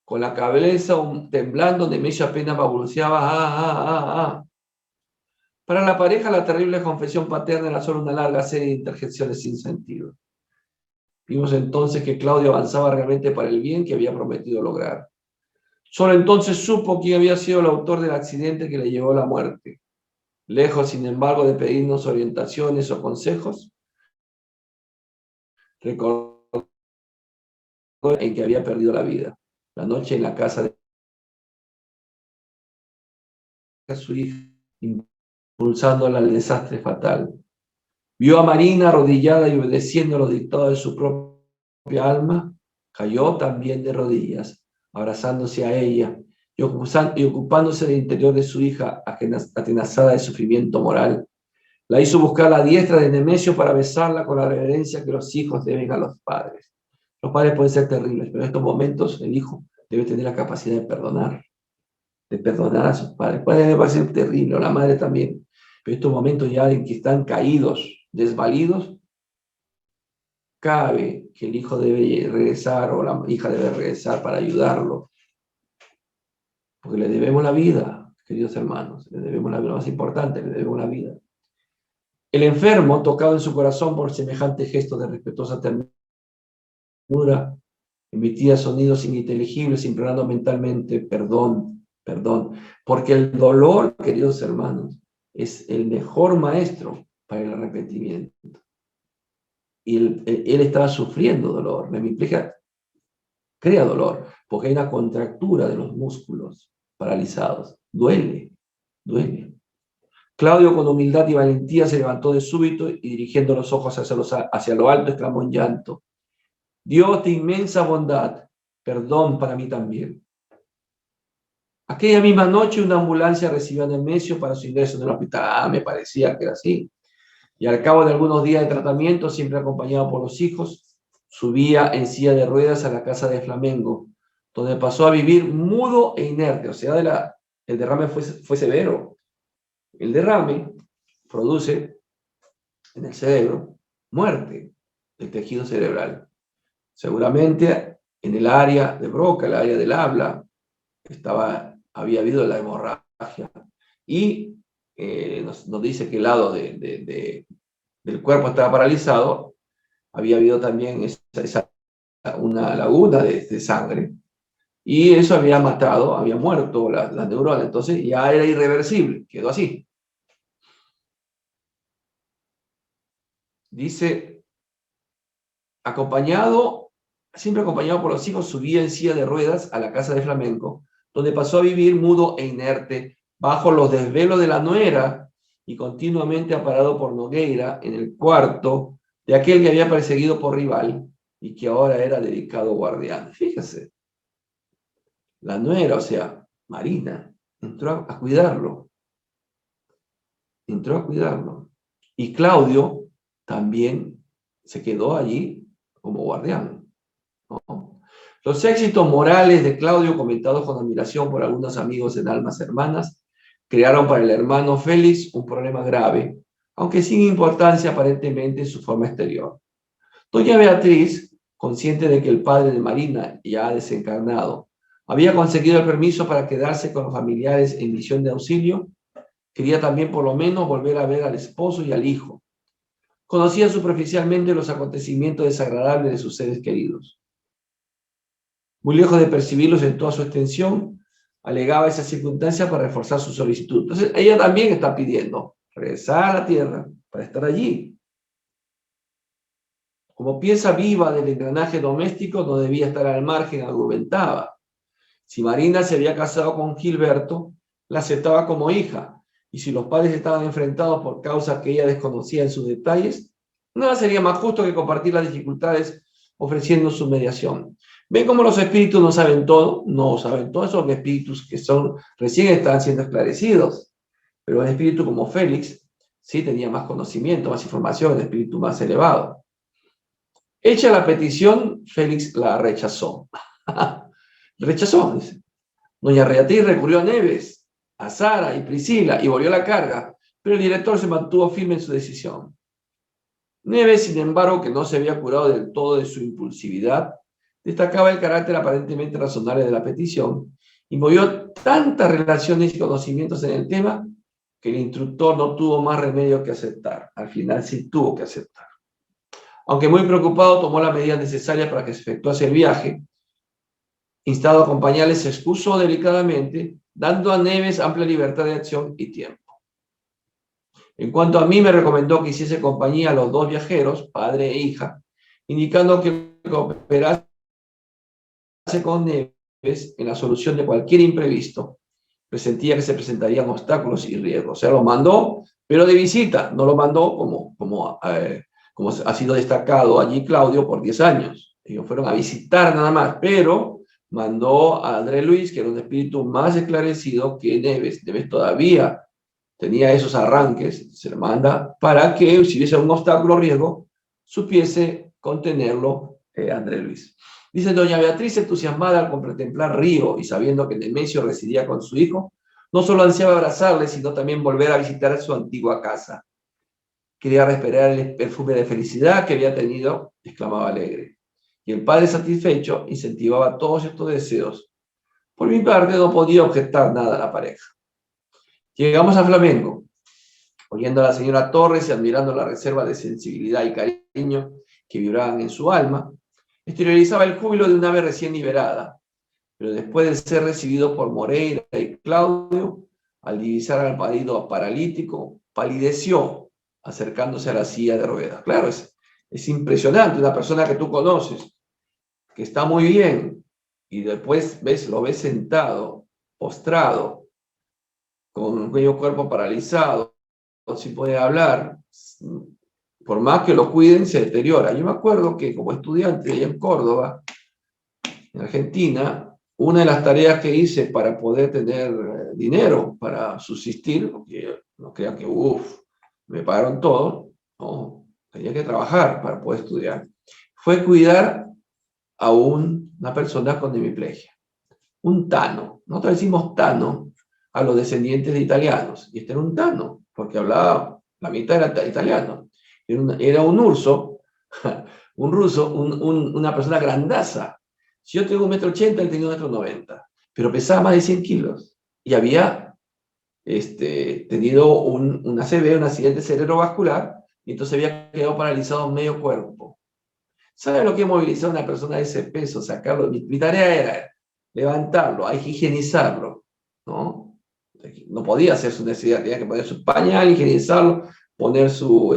Con la cabeza temblando, Nemesio apenas balbuceaba. Para la pareja, la terrible confesión paterna era solo una larga serie de interjecciones sin sentido. Vimos entonces que Claudio avanzaba realmente para el bien que había prometido lograr. Solo entonces supo quién había sido el autor del accidente que le llevó a la muerte. Lejos, sin embargo, de pedirnos orientaciones o consejos, recordó en que había perdido la vida, la noche en la casa de su hija, impulsándola al desastre fatal. Vio a Marina arrodillada y obedeciendo los dictados de su propia alma, cayó también de rodillas, abrazándose a ella y ocupándose del interior de su hija, atenazada de sufrimiento moral. La hizo buscar la diestra de Nemesio para besarla con la reverencia que los hijos deben a los padres. Los padres pueden ser terribles, pero en estos momentos el hijo debe tener la capacidad de perdonar a sus padres. Puede parecer terrible, o la madre también, pero en estos momentos ya en que están caídos, desvalidos, cabe que el hijo debe regresar o la hija debe regresar para ayudarlo, porque le debemos la vida, queridos hermanos, le debemos la vida, lo más importante, le debemos la vida. El enfermo, tocado en su corazón por semejante gesto de respetuosa ternura, emitía sonidos ininteligibles, implorando mentalmente perdón, porque el dolor, queridos hermanos, es el mejor maestro para el arrepentimiento. Y él estaba sufriendo dolor, me implica, crea dolor, porque hay una contractura de los músculos paralizados, duele. Claudio, con humildad y valentía, se levantó de súbito y dirigiendo los ojos hacia lo alto, exclamó en llanto: Dios de inmensa bondad, perdón para mí también. Aquella misma noche una ambulancia recibió a Nemesio para su ingreso en el hospital. Me parecía que era así. Y al cabo de algunos días de tratamiento, siempre acompañado por los hijos, subía en silla de ruedas a la casa de Flamengo, donde pasó a vivir mudo e inerte. O sea, el derrame fue severo. El derrame produce en el cerebro muerte del tejido cerebral. Seguramente en el área de Broca, el área del habla, había habido la hemorragia. Y nos dice que el lado del cuerpo estaba paralizado, había habido también una laguna de sangre. Y eso había muerto la neurona. Entonces ya era irreversible, quedó así. Dice, siempre acompañado por los hijos, subía en silla de ruedas a la casa de Flamengo, donde pasó a vivir mudo e inerte, bajo los desvelos de la nuera y continuamente aparado por Nogueira en el cuarto de aquel que había perseguido por rival y que ahora era dedicado guardián. Fíjese, la nuera, o sea, Marina, entró a cuidarlo. Y Claudio también se quedó allí como guardián, ¿no? Los éxitos morales de Claudio, comentados con admiración por algunos amigos en almas hermanas, crearon para el hermano Félix un problema grave, aunque sin importancia aparentemente en su forma exterior. Doña Beatriz, consciente de que el padre de Marina, ya desencarnado, había conseguido el permiso para quedarse con los familiares en misión de auxilio, quería también por lo menos volver a ver al esposo y al hijo. Conocía superficialmente los acontecimientos desagradables de sus seres queridos. Muy lejos de percibirlos en toda su extensión, alegaba esa circunstancia para reforzar su solicitud. Entonces, ella también está pidiendo regresar a la tierra para estar allí. Como pieza viva del engranaje doméstico, no debía estar al margen, argumentaba. Si Marina se había casado con Gilberto, la aceptaba como hija, y si los padres estaban enfrentados por causas que ella desconocía en sus detalles, nada sería más justo que compartir las dificultades ofreciendo su mediación. ¿Ven cómo los espíritus no saben todo? No saben todo, esos espíritus que recién están siendo esclarecidos. Pero un espíritu como Félix sí tenía más conocimiento, más información, un espíritu más elevado. Hecha la petición, Félix la rechazó. Rechazó, dice. Doña Beatriz recurrió a Neves, a Sara y Priscila y volvió a la carga, pero el director se mantuvo firme en su decisión. Neves, sin embargo, que no se había curado del todo de su impulsividad, destacaba el carácter aparentemente razonable de la petición y movió tantas relaciones y conocimientos en el tema que el instructor no tuvo más remedio que aceptar. Al final sí tuvo que aceptar. Aunque muy preocupado, tomó las medidas necesarias para que se efectuase el viaje. Instado a acompañarles, se excusó delicadamente, dando a Neves amplia libertad de acción y tiempo. En cuanto a mí, me recomendó que hiciese compañía a los dos viajeros, padre e hija, indicando que cooperase con Neves en la solución de cualquier imprevisto. Presentía que se presentarían obstáculos y riesgos. O sea, lo mandó, pero de visita, no lo mandó como ha sido destacado allí Claudio por 10 años. Ellos fueron a visitar nada más, pero mandó a André Luis, que era un espíritu más esclarecido que Neves. Neves todavía tenía esos arranques, se le manda para que, si hubiese un obstáculo o riesgo, supiese contenerlo André Luis. Dice doña Beatriz, entusiasmada al contemplar Río y sabiendo que Nemesio residía con su hijo, no solo ansiaba abrazarle, sino también volver a visitar su antigua casa. Quería respirar el perfume de felicidad que había tenido, exclamaba alegre. Y el padre, satisfecho, incentivaba todos estos deseos. Por mi parte, no podía objetar nada a la pareja. Llegamos a Flamengo, oyendo a la señora Torres y admirando la reserva de sensibilidad y cariño que vibraban en su alma, exteriorizaba el júbilo de una ave recién liberada. Pero después de ser recibido por Moreira y Claudio, al divisar al marido paralítico, palideció, acercándose a la silla de ruedas. Claro, es impresionante, una persona que tú conoces, que está muy bien, y después lo ves sentado, postrado, con medio cuerpo paralizado, sin poder hablar, por más que lo cuiden, se deteriora. Yo me acuerdo que como estudiante allá en Córdoba, en Argentina, una de las tareas que hice para poder tener dinero para subsistir, porque no crean que, me pagaron todo, no, tenía que trabajar para poder estudiar, fue cuidar a una persona con hemiplegia, un tano. Nosotros decimos tano a los descendientes de italianos, y este era un tano, porque hablaba, la mitad era italiano, era un urso, un ruso, una persona grandaza. Si yo tengo 1,80 m, él tenía 1,90 m, pero pesaba más de 100 kilos, y había tenido un ACV, un accidente cerebrovascular, y entonces había quedado paralizado medio cuerpo. ¿Sabe lo que movilizó a una persona de ese peso? Sacarlo. Mi tarea era levantarlo, hay que higienizarlo, ¿no? No podía hacer su necesidad, tenía que poner su pañal, higienizarlo, poner su,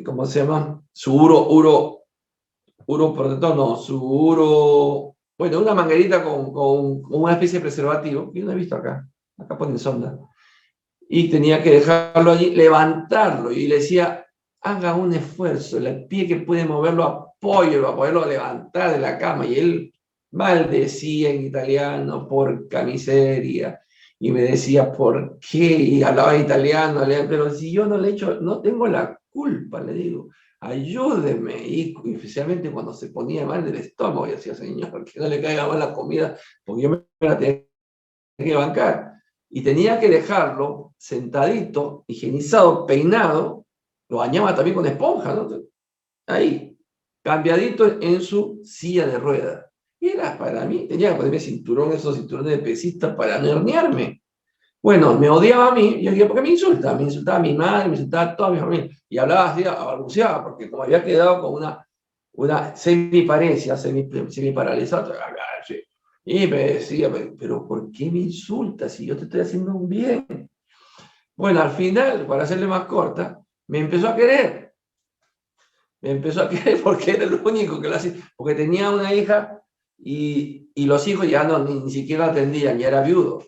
¿cómo se llama? Su uro protector, no, su bueno, una manguerita con una especie de preservativo, yo no he visto acá ponen sonda, y tenía que dejarlo allí, levantarlo, y le decía, haga un esfuerzo, el pie que puede moverlo, apóyelo a poderlo levantar de la cama, y él maldecía en italiano, porca miseria, y me decía, ¿por qué? Y hablaba en italiano, pero si yo no le he hecho, no tengo la culpa, le digo, ayúdeme, y especialmente cuando se ponía mal del estómago, y decía, señor, que no le caiga mal la comida, porque yo me la tenía que bancar. y tenía que dejarlo sentadito, higienizado, peinado, lo bañaba también con esponja, ¿no? Ahí, cambiadito en su silla de ruedas. Y era para mí, tenía que ponerme cinturón, esos cinturones de pesista para no herniarme. Bueno, me odiaba a mí, y yo dije, ¿por qué me insultaba a mi madre, me insultaba a toda mi familia, y hablaba así, balbuceaba, porque como había quedado con una semiparesia, semiparalizada, y me decía, pero ¿por qué me insultas si yo te estoy haciendo un bien? Bueno, al final, para hacerle más corta, me empezó a querer. Me empezó a querer porque era el único que lo hacía, porque tenía una hija y los hijos ya no, ni siquiera la atendían, ya era viudo.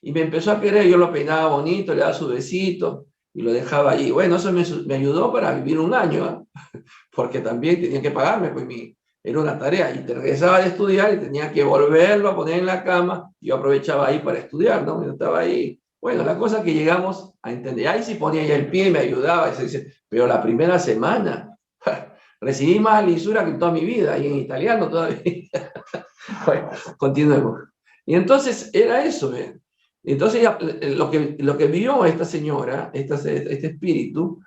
Y me empezó a querer, yo lo peinaba bonito, le daba su besito y lo dejaba allí. Bueno, eso me ayudó para vivir un año, ¿eh? Porque también tenía que pagarme, pues era una tarea. Y te regresaba de estudiar y tenía que volverlo a poner en la cama. Yo aprovechaba ahí para estudiar, ¿no? Yo estaba ahí. Bueno, la cosa que llegamos a entender, ahí sí ponía ya el pie, me ayudaba, pero la primera semana recibí más lisura que en toda mi vida, y en italiano todavía. Bueno, continuemos. Y entonces era eso, ¿eh? Entonces lo que vio esta señora, este espíritu,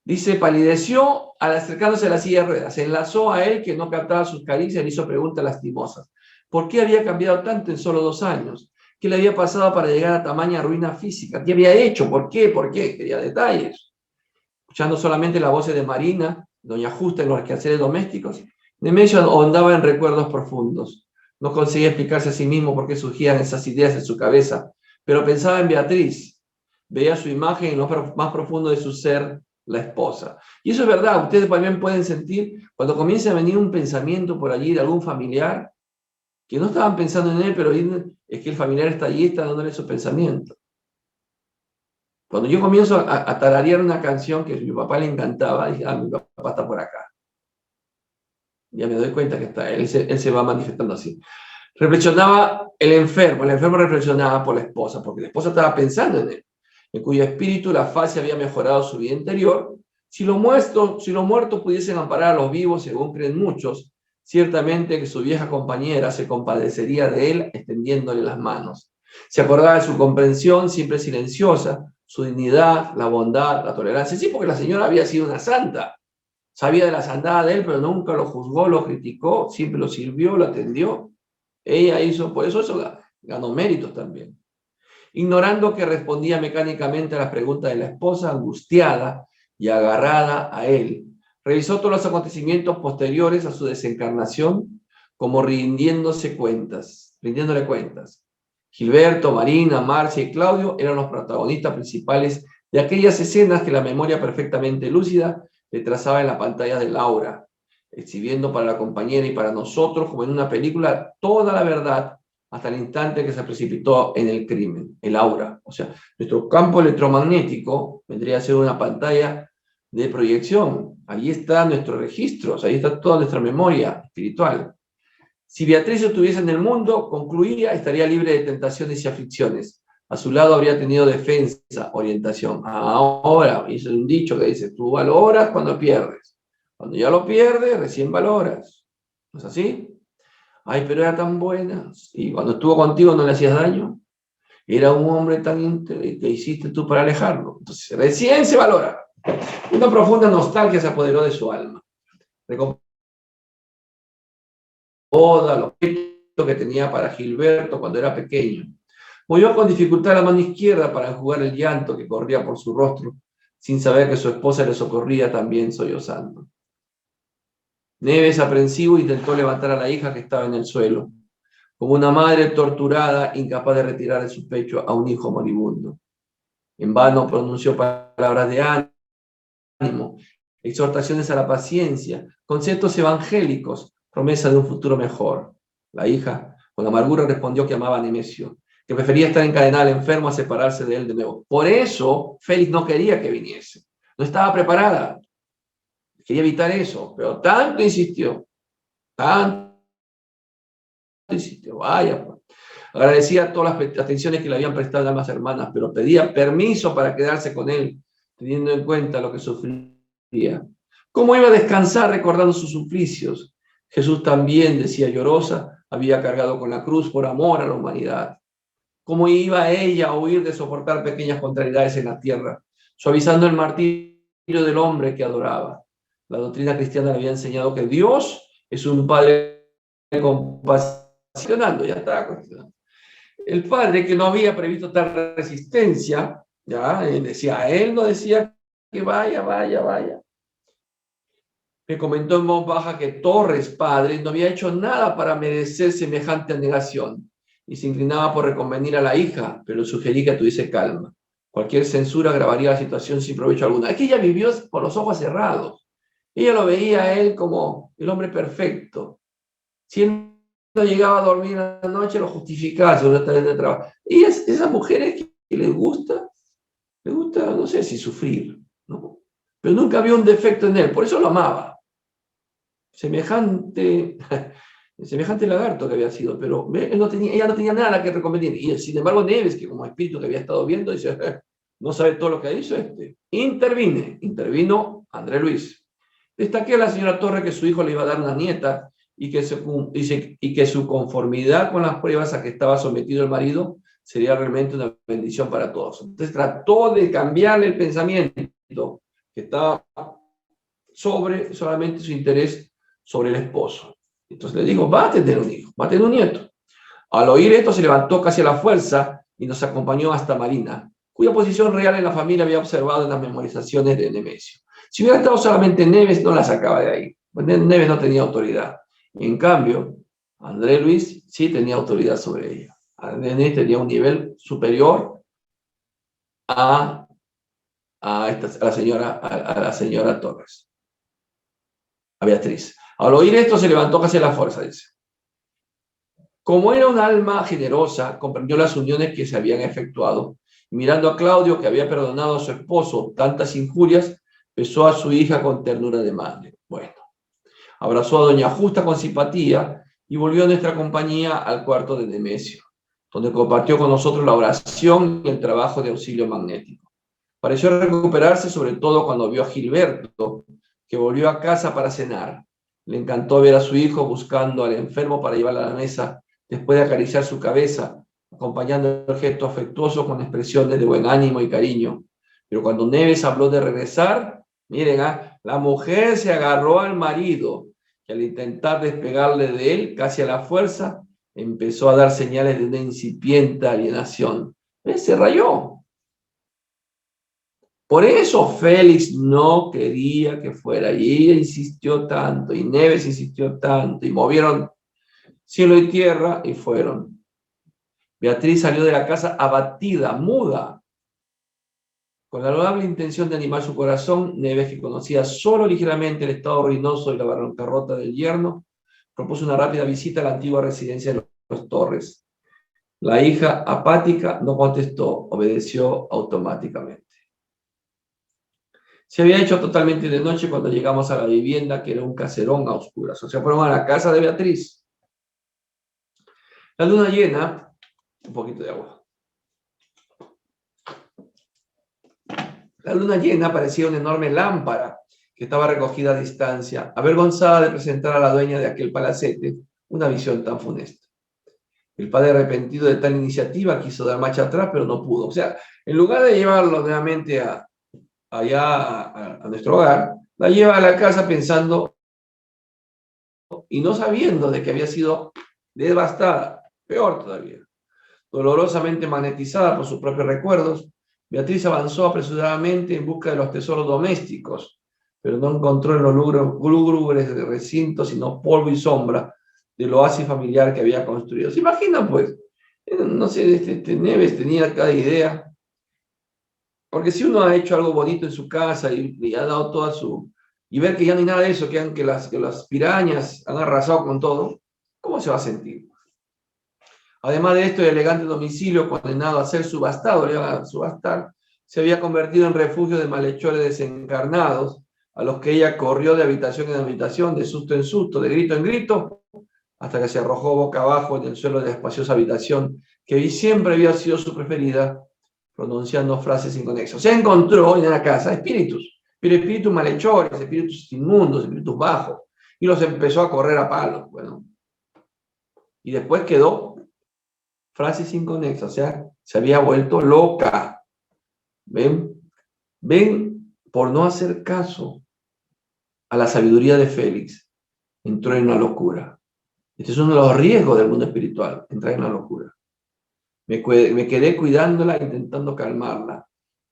dice, palideció al acercándose a la silla de ruedas, se enlazó a él que no captaba sus caricias, le hizo preguntas lastimosas. ¿Por qué había cambiado tanto en solo 2 años? ¿Qué le había pasado para llegar a tamaña ruina física? ¿Qué había hecho? ¿Por qué? ¿Por qué? Quería detalles. Escuchando solamente las voces de Marina, doña Justa en los quehaceres domésticos, Nemesio ahondaba en recuerdos profundos. No conseguía explicarse a sí mismo por qué surgían esas ideas en su cabeza, pero pensaba en Beatriz. Veía su imagen en lo más profundo de su ser, la esposa. Y eso es verdad, ustedes también pueden sentir cuando comienza a venir un pensamiento por allí de algún familiar, que no estaban pensando en él, pero es que el familiar está allí, está dándole esos pensamientos. Cuando yo comienzo a tararear una canción que a mi papá le encantaba, dije, mi papá está por acá. Ya me doy cuenta que está, él se va manifestando así. Reflexionaba el enfermo reflexionaba por la esposa, porque la esposa estaba pensando en él, en cuyo espíritu la fase había mejorado su vida interior. Si los muertos pudiesen amparar a los vivos, según creen muchos, ciertamente que su vieja compañera se compadecería de él extendiéndole las manos. Se acordaba de su comprensión siempre silenciosa, su dignidad, la bondad, la tolerancia. Sí, porque la señora había sido una santa. Sabía de la santidad de él, pero nunca lo juzgó, lo criticó, siempre lo sirvió, lo atendió. Ella hizo, por eso ganó méritos también. Ignorando que respondía mecánicamente a las preguntas de la esposa, angustiada y agarrada a él. Revisó todos los acontecimientos posteriores a su desencarnación, como rindiéndole cuentas. Gilberto, Marina, Marcia y Claudio eran los protagonistas principales de aquellas escenas que la memoria perfectamente lúcida le trazaba en la pantalla del aura, exhibiendo para la compañera y para nosotros, como en una película, toda la verdad hasta el instante que se precipitó en el crimen, el aura. O sea, nuestro campo electromagnético vendría a ser una pantalla de proyección. Ahí están nuestros registros, ahí está toda nuestra memoria espiritual. Si Beatriz estuviese en el mundo, concluía, estaría libre de tentaciones y aflicciones. A su lado habría tenido defensa, orientación. Ahora, hizo un dicho que dice, tú valoras cuando pierdes. Cuando ya lo pierdes, recién valoras. ¿No es así? Ay, pero era tan buena. Y cuando estuvo contigo no le hacías daño. Era un hombre tan que hiciste tú para alejarlo. Entonces, recién se valora. Una profunda nostalgia se apoderó de su alma. Boda, los pechos que tenía para Gilberto cuando era pequeño. Movió con dificultad la mano izquierda para enjugar el llanto que corría por su rostro, sin saber que su esposa le socorría también sollozando. Neves, aprensivo, intentó levantar a la hija que estaba en el suelo, como una madre torturada, incapaz de retirar de su pecho a un hijo moribundo. En vano pronunció palabras de ánimo, exhortaciones a la paciencia, conceptos evangélicos, promesa de un futuro mejor. La hija, con amargura, respondió que amaba a Nemesio, que prefería estar encadenada al enfermo a separarse de él de nuevo. Por eso, Félix no quería que viniese. No estaba preparada. Quería evitar eso, pero tanto insistió, vaya. Agradecía todas las atenciones que le habían prestado ambas hermanas, pero pedía permiso para quedarse con él, teniendo en cuenta lo que sufría. ¿Cómo iba a descansar recordando sus suplicios? Jesús también, decía llorosa, había cargado con la cruz por amor a la humanidad. ¿Cómo iba ella a huir de soportar pequeñas contrariedades en la tierra, suavizando el martirio del hombre que adoraba? La doctrina cristiana le había enseñado que Dios es un Padre compasivo. Ya está cuestionando. El Padre, que no había previsto tal resistencia, ya decía, él no decía que vaya. Me comentó en voz baja que Torres, padre, no había hecho nada para merecer semejante negación y se inclinaba por reconvenir a la hija, pero sugerí que tuviese calma. Cualquier censura agravaría la situación sin provecho alguno. Es que ella vivió con los ojos cerrados. Ella lo veía a él como el hombre perfecto. Si él no llegaba a dormir en la noche, lo justificaba sobre estar en el trabajo. Y esas mujeres que les gusta, no sé si sufrir, ¿no? Pero nunca vio un defecto en él, por eso lo amaba. Semejante lagarto que había sido, pero ella no tenía nada que reconvenir. Y sin embargo, Neves, que como espíritu que había estado viendo, dice, no sabe todo lo que hizo este. Intervino André Luis. Destaqué a la señora Torre que su hijo le iba a dar una nieta y que su conformidad con las pruebas a que estaba sometido el marido sería realmente una bendición para todos. Entonces trató de cambiarle el pensamiento que estaba sobre solamente su interés sobre el esposo. Entonces le dijo, va a tener un hijo, va a tener un nieto. Al oír esto se levantó casi a la fuerza y nos acompañó hasta Marina, cuya posición real en la familia había observado en las memorizaciones de Nemesio. Si hubiera estado solamente Neves, no la sacaba de ahí. Neves no tenía autoridad. En cambio, André Luis sí tenía autoridad sobre ella. André Luis tenía un nivel superior a la señora Torres, a Beatriz. Al oír esto se levantó casi a la fuerza, dice. Como era un alma generosa, comprendió las uniones que se habían efectuado. Y mirando a Claudio, que había perdonado a su esposo tantas injurias, besó a su hija con ternura de madre. Bueno, abrazó a doña Justa con simpatía y volvió a nuestra compañía al cuarto de Nemesio, donde compartió con nosotros la oración y el trabajo de auxilio magnético. Pareció recuperarse, sobre todo cuando vio a Gilberto, que volvió a casa para cenar. Le encantó ver a su hijo buscando al enfermo para llevarlo a la mesa, después de acariciar su cabeza, acompañando el gesto afectuoso con expresiones de buen ánimo y cariño. Pero cuando Neves habló de regresar, miren, la mujer se agarró al marido, que al intentar despegarle de él, casi a la fuerza, empezó a dar señales de una incipiente alienación. Se rayó. Por eso Félix no quería que fuera, y ella insistió tanto, y Neves insistió tanto, y movieron cielo y tierra, y fueron. Beatriz salió de la casa abatida, muda, con la loable intención de animar su corazón. Neves, que conocía solo ligeramente el estado ruinoso y la bancarrota del yerno, propuso una rápida visita a la antigua residencia de los Torres. La hija, apática, no contestó, obedeció automáticamente. Se había hecho totalmente de noche cuando llegamos a la vivienda, que era un caserón a oscuras. O sea, fueron a la casa de Beatriz. La luna llena, un poquito de agua. La luna llena parecía una enorme lámpara que estaba recogida a distancia, avergonzada de presentar a la dueña de aquel palacete una visión tan funesta. El padre, arrepentido de tal iniciativa, quiso dar marcha atrás, pero no pudo. O sea, en lugar de llevarlo nuevamente allá a nuestro hogar, la lleva a la casa pensando y no sabiendo de que había sido devastada, peor todavía. Dolorosamente magnetizada por sus propios recuerdos, Beatriz avanzó apresuradamente en busca de los tesoros domésticos, pero no encontró en los lúgubres recintos sino polvo y sombra del oasis familiar que había construido. ¿Se imaginan, pues? No sé, Neves tenía cada idea. Porque si uno ha hecho algo bonito en su casa y ha dado toda su... y ver que ya no hay nada de eso, que las pirañas han arrasado con todo, ¿cómo se va a sentir? Además de esto, el elegante domicilio, condenado a ser subastado, le iban a subastar, se había convertido en refugio de malhechores desencarnados, a los que ella corrió de habitación en habitación, de susto en susto, de grito en grito, hasta que se arrojó boca abajo en el suelo de la espaciosa habitación, que siempre había sido su preferida, pronunciando frases inconexas. Se encontró en la casa espíritus, pero espíritus malhechores, espíritus inmundos, espíritus bajos, y los empezó a correr a palos. Bueno, Y después quedó frase inconexa, o sea, se había vuelto loca. ¿Ven? ¿Ven? Por no hacer caso a la sabiduría de Félix, entró en una locura. Este es uno de los riesgos del mundo espiritual, entrar en la locura. Me quedé cuidándola, intentando calmarla.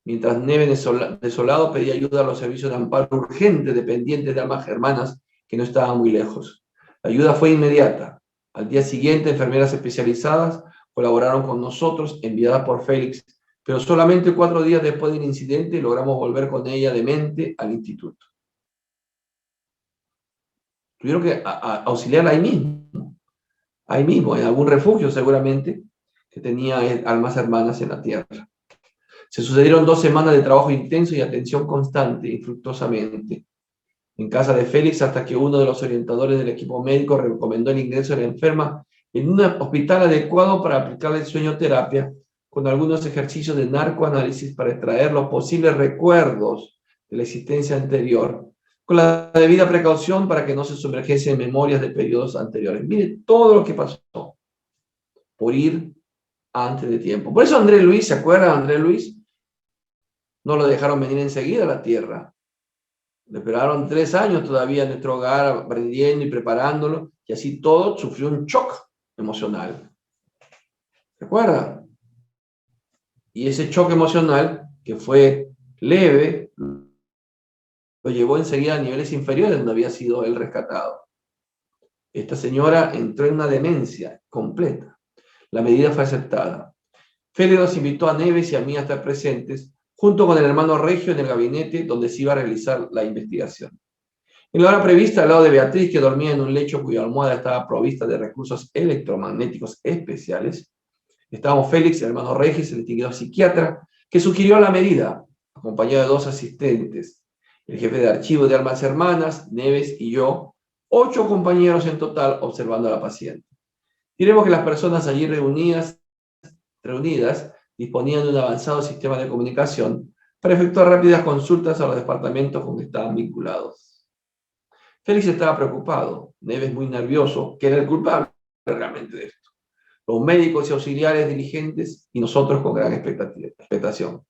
Mientras Neve desolado pedía ayuda a los servicios de amparo urgente dependientes de almas germanas que no estaban muy lejos. La ayuda fue inmediata. Al día siguiente, enfermeras especializadas colaboraron con nosotros, enviadas por Félix, pero solamente 4 días después del incidente logramos volver con ella de mente al instituto. Tuvieron que auxiliarla ahí mismo, en algún refugio seguramente, que tenía almas hermanas en la tierra. Se sucedieron 2 semanas de trabajo intenso y atención constante, infructuosamente, en casa de Félix, hasta que uno de los orientadores del equipo médico recomendó el ingreso de la enferma en un hospital adecuado para aplicarle sueñoterapia con algunos ejercicios de narcoanálisis para extraer los posibles recuerdos de la existencia anterior, con la debida precaución para que no se sumergiese en memorias de periodos anteriores. Mire todo lo que pasó por ir antes de tiempo. Por eso André Luis, ¿se acuerdan André Luis? No lo dejaron venir enseguida a la tierra. Le esperaron 3 años todavía en nuestro hogar, aprendiendo y preparándolo, y así todo sufrió un shock emocional. ¿Se acuerdan? Y ese shock emocional, que fue leve, lo llevó enseguida a niveles inferiores donde había sido él rescatado. Esta señora entró en una demencia completa. La medida fue aceptada. Félix nos invitó a Neves y a mí a estar presentes, junto con el hermano Regio en el gabinete donde se iba a realizar la investigación. En la hora prevista, al lado de Beatriz, que dormía en un lecho cuya almohada estaba provista de recursos electromagnéticos especiales, estábamos Félix, el hermano Regis, el distinguido psiquiatra, que sugirió la medida, acompañado de 2 asistentes, el jefe de archivo de almas hermanas, Neves y yo, 8 compañeros en total observando a la paciente. Diremos que las personas allí reunidas disponían de un avanzado sistema de comunicación para efectuar rápidas consultas a los departamentos con que estaban vinculados. Félix estaba preocupado, Neves muy nervioso, que era el culpable realmente de esto. Los médicos y auxiliares diligentes y nosotros con gran expectación.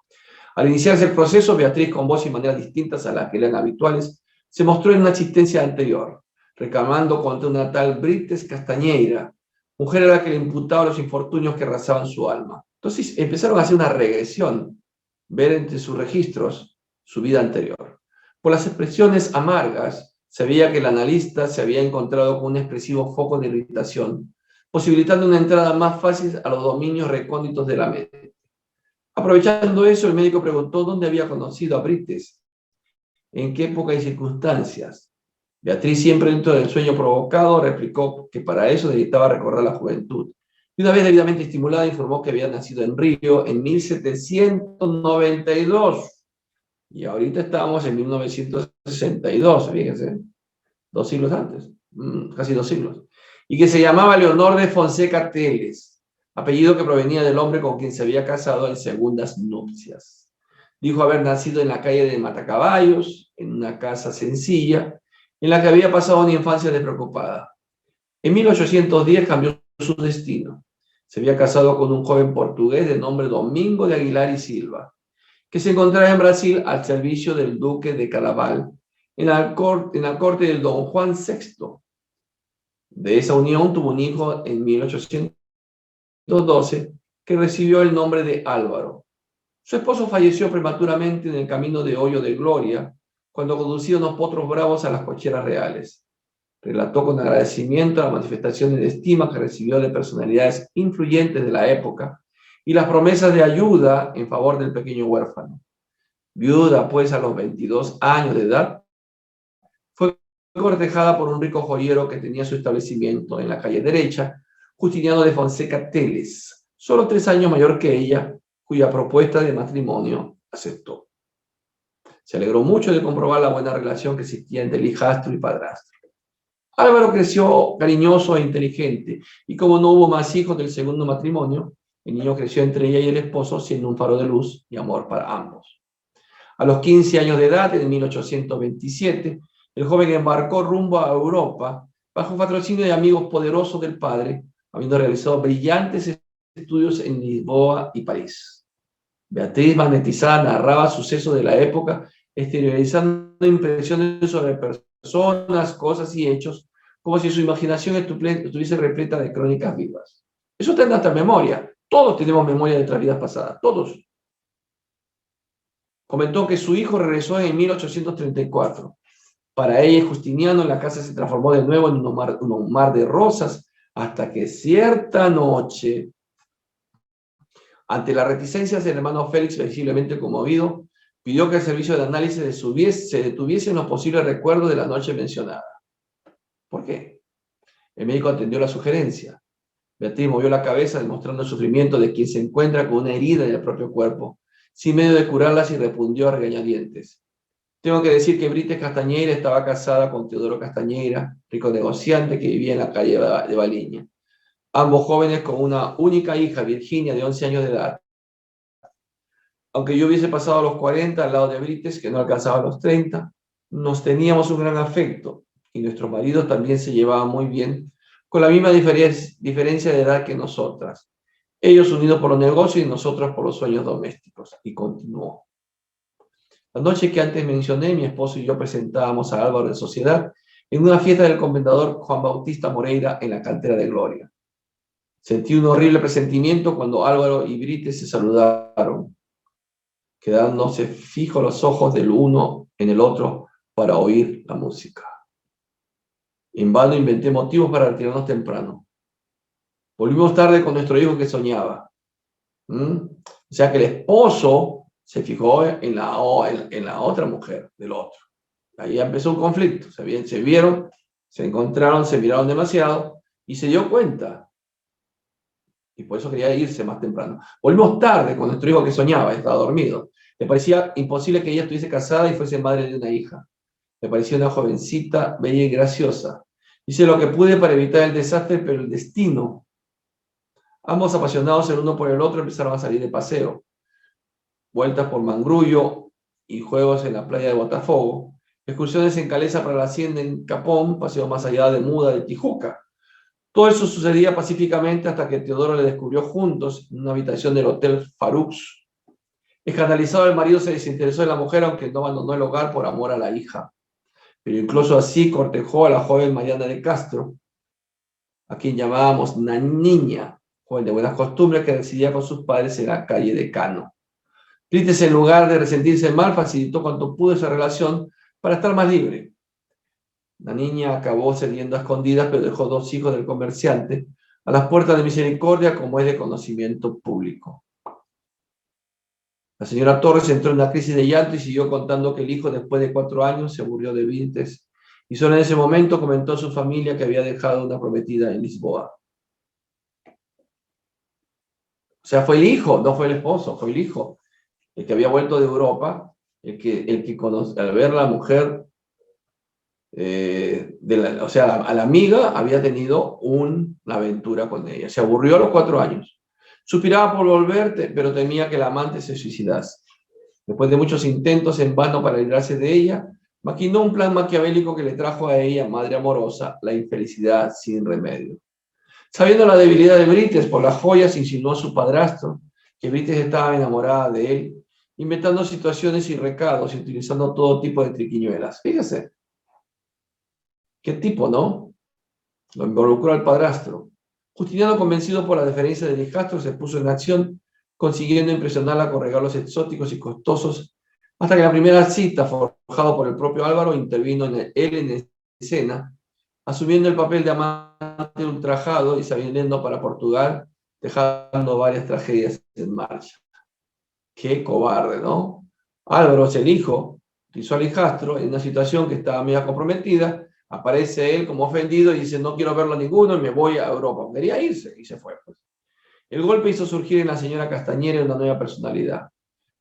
Al iniciarse el proceso, Beatriz, con voz y maneras distintas a las que eran habituales, se mostró en una existencia anterior, reclamando contra una tal Brites Castañeira, mujer a la que le imputaba los infortunios que arrasaban su alma. Entonces empezaron a hacer una regresión, ver entre sus registros su vida anterior. Por las expresiones amargas, se veía que el analista se había encontrado con un expresivo foco de irritación, posibilitando una entrada más fácil a los dominios recónditos de la mente. Aprovechando eso, el médico preguntó dónde había conocido a Brites, en qué época y circunstancias. Beatriz, siempre dentro del sueño provocado, replicó que para eso necesitaba recordar la juventud. Y una vez debidamente estimulada, informó que había nacido en Río en 1792. Y ahorita estábamos en 1962, fíjense, 2 siglos antes, casi 2 siglos. Y que se llamaba Leonor de Fonseca Teles, apellido que provenía del hombre con quien se había casado en segundas nupcias. Dijo haber nacido en la calle de Matacaballos, en una casa sencilla, en la que había pasado una infancia despreocupada. En 1810 cambió su destino. Se había casado con un joven portugués de nombre Domingo de Aguilar y Silva, que se encontraba en Brasil al servicio del duque de Caraval, en la corte del don Juan VI. De esa unión tuvo un hijo en 1812 que recibió el nombre de Álvaro. Su esposo falleció prematuramente en el camino de Hoyo de Gloria cuando conducía unos potros bravos a las cocheras reales. Relató con agradecimiento las manifestaciones de estima que recibió de personalidades influyentes de la época y las promesas de ayuda en favor del pequeño huérfano. Viuda, pues, a los 22 años de edad, fue cortejada por un rico joyero que tenía su establecimiento en la calle derecha, Justiniano de Fonseca Teles, solo 3 años mayor que ella, cuya propuesta de matrimonio aceptó. Se alegró mucho de comprobar la buena relación que existía entre el hijastro y padrastro. Álvaro creció cariñoso e inteligente, y como no hubo más hijos del segundo matrimonio, el niño creció entre ella y el esposo siendo un faro de luz y amor para ambos. A los 15 años de edad, en 1827, el joven embarcó rumbo a Europa bajo patrocinio de amigos poderosos del padre habiendo realizado brillantes estudios en Lisboa y París. Beatriz, magnetizada, narraba sucesos de la época, exteriorizando impresiones sobre personas, cosas y hechos, como si su imaginación estuviese repleta de crónicas vivas. Eso está en nuestra memoria. Todos tenemos memoria de nuestras vidas pasadas, todos. Comentó que su hijo regresó en 1834. Para ella y Justiniano, la casa se transformó de nuevo en un mar de rosas, hasta que cierta noche, ante las reticencias del hermano Félix, visiblemente conmovido, pidió que el servicio de análisis se detuviese en los posibles recuerdos de la noche mencionada. ¿Por qué? El médico atendió la sugerencia. Beatriz movió la cabeza, demostrando el sufrimiento de quien se encuentra con una herida en el propio cuerpo, sin medio de curarlas, y respondió a regañadientes. Tengo que decir que Brites Castañeira estaba casada con Teodoro Castañeira, rico negociante que vivía en la calle de Valiña. Ambos jóvenes con una única hija, Virginia, de 11 años de edad. Aunque yo hubiese pasado los 40 al lado de Brites, que no alcanzaba los 30, nos teníamos un gran afecto y nuestros maridos también se llevaban muy bien, con la misma diferencia de edad que nosotras. Ellos unidos por los negocios y nosotros por los sueños domésticos. Y continuó. La noche que antes mencioné, mi esposo y yo presentábamos a Álvaro en sociedad en una fiesta del comendador Juan Bautista Moreira en la cantera de Gloria. Sentí un horrible presentimiento cuando Álvaro y Brites se saludaron, quedándose fijos los ojos del uno en el otro para oír la música. En vano inventé motivos para retirarnos temprano. Volvimos tarde con nuestro hijo que soñaba. O sea que el esposo se fijó en la otra mujer del otro. Ahí empezó un conflicto. Se vieron, se encontraron, se miraron demasiado y se dio cuenta. Y por eso quería irse más temprano. Volvimos tarde con nuestro hijo que soñaba, estaba dormido. Le parecía imposible que ella estuviese casada y fuese madre de una hija. Me parecía una jovencita, bella y graciosa. Hice lo que pude para evitar el desastre, pero el destino. Ambos apasionados el uno por el otro empezaron a salir de paseo. Vueltas por Mangrullo y juegos en la playa de Botafogo. Excursiones en Calesa para la hacienda en Capón, paseo más allá de Muda de Tijuca. Todo eso sucedía pacíficamente hasta que Teodoro le descubrió juntos en una habitación del Hotel Farux. Escandalizado, el marido se desinteresó de la mujer, aunque no abandonó el hogar por amor a la hija. Pero incluso así cortejó a la joven Mariana de Castro, a quien llamábamos Niña, joven de buenas costumbres que residía con sus padres en la calle de Cano. Brites, en lugar de resentirse mal, facilitó cuanto pudo esa relación para estar más libre. La niña acabó cediendo a escondidas, pero dejó 2 hijos del comerciante a las puertas de misericordia, como es de conocimiento público. La señora Torres entró en una crisis de llanto y siguió contando que el hijo, después de 4 años, se murió de Brites, y solo en ese momento comentó a su familia que había dejado una prometida en Lisboa. O sea, fue el hijo, no fue el esposo, fue el hijo, el que había vuelto de Europa, el que al ver a la mujer, o sea, a la amiga, había tenido una aventura con ella. Se aburrió a los 4 años. Suspiraba por volver, pero temía que el amante se suicidase. Después de muchos intentos en vano para librarse de ella, maquinó un plan maquiavélico que le trajo a ella, madre amorosa, la infelicidad sin remedio. Sabiendo la debilidad de Brites por las joyas, insinuó a su padrastro que Brites estaba enamorada de él, inventando situaciones y recados y utilizando todo tipo de triquiñuelas. Fíjese, qué tipo, ¿no? Lo involucró al padrastro. Justiniano, convencido por la deferencia de Nicastro, se puso en acción, consiguiendo impresionarla con regalos exóticos y costosos, hasta que la primera cita, forjado por el propio Álvaro, intervino él en escena, asumiendo el papel de amante ultrajado y saliendo para Portugal, dejando varias tragedias en marcha. Qué cobarde, ¿no? Álvaro, el hijo, hizo al hijastro en una situación que estaba media comprometida. Aparece él como ofendido y dice: no quiero verlo a ninguno y me voy a Europa. Quería irse y se fue. Pues. El golpe hizo surgir en la señora Castañera una nueva personalidad.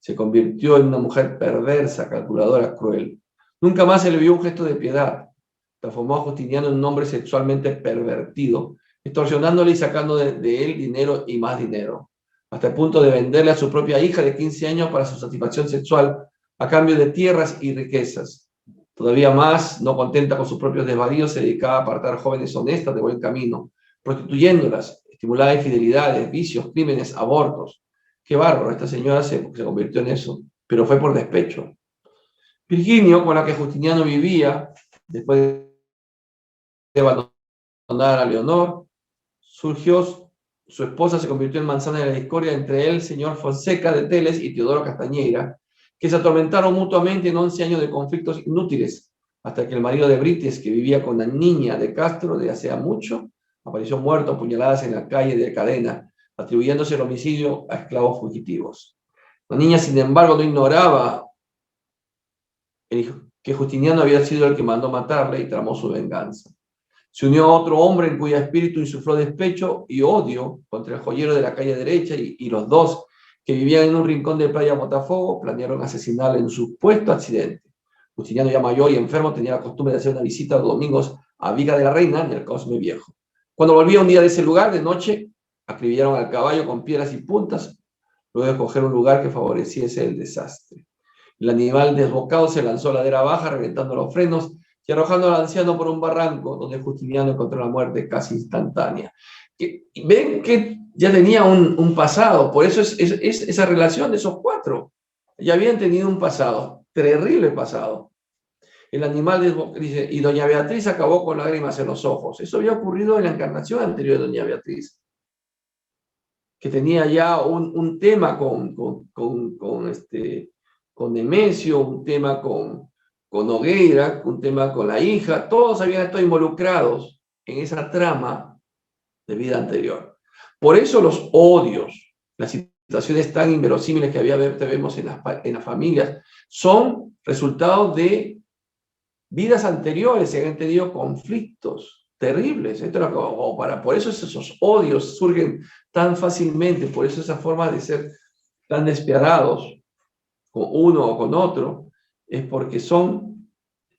Se convirtió en una mujer perversa, calculadora, cruel. Nunca más se le vio un gesto de piedad. Transformó a Justiniano en un hombre sexualmente pervertido, extorsionándole y sacando de él dinero y más dinero, hasta el punto de venderle a su propia hija de 15 años para su satisfacción sexual a cambio de tierras y riquezas. Todavía más, no contenta con sus propios desvaríos, se dedicaba a apartar jóvenes honestas de buen camino, prostituyéndolas estimulaba infidelidades, vicios, crímenes, abortos. Qué bárbaro, esta señora se convirtió en eso, pero fue por despecho. Virginio, con la que Justiniano vivía, después de abandonar a Leonor, surgió, su esposa se convirtió en manzana de la discordia entre él, señor Fonseca de Teles y Teodoro Castañeira, que se atormentaron mutuamente en 11 años de conflictos inútiles, hasta que el marido de Brites, que vivía con la niña de Castro de hacía mucho, apareció muerto a puñaladas en la calle de Cadena, atribuyéndose el homicidio a esclavos fugitivos. La niña, sin embargo, no ignoraba que Justiniano había sido el que mandó matarle y tramó su venganza. Se unió a otro hombre en cuyo espíritu insufló despecho y odio contra el joyero de la calle derecha y los dos, que vivían en un rincón de Playa Botafogo, planearon asesinarle en un supuesto accidente. Justiniano, ya mayor y enfermo, tenía la costumbre de hacer una visita los domingos a Viga de la Reina, en el Cosme Viejo. Cuando volvía un día de ese lugar, de noche, acribillaron al caballo con piedras y puntas, luego de escoger un lugar que favoreciese el desastre. El animal desbocado se lanzó a ladera baja, reventando los frenos y arrojando al anciano por un barranco, donde Justiniano encontró la muerte casi instantánea. Ven que ya tenía un pasado, por eso es esa relación de esos cuatro. Ya habían tenido un pasado, terrible pasado. El animal dice, y doña Beatriz acabó con lágrimas en los ojos. Eso había ocurrido en la encarnación anterior de doña Beatriz, que tenía ya un tema con Nemesio, un tema con Nogueira, un tema con la hija. Todos habían estado involucrados en esa trama de vida anterior. Por eso los odios, las situaciones tan inverosímiles que vemos en las familias, son resultados de vidas anteriores, se han tenido conflictos terribles. Por eso esos odios surgen tan fácilmente, por eso esa forma de ser tan despiadados con uno o con otro, es porque son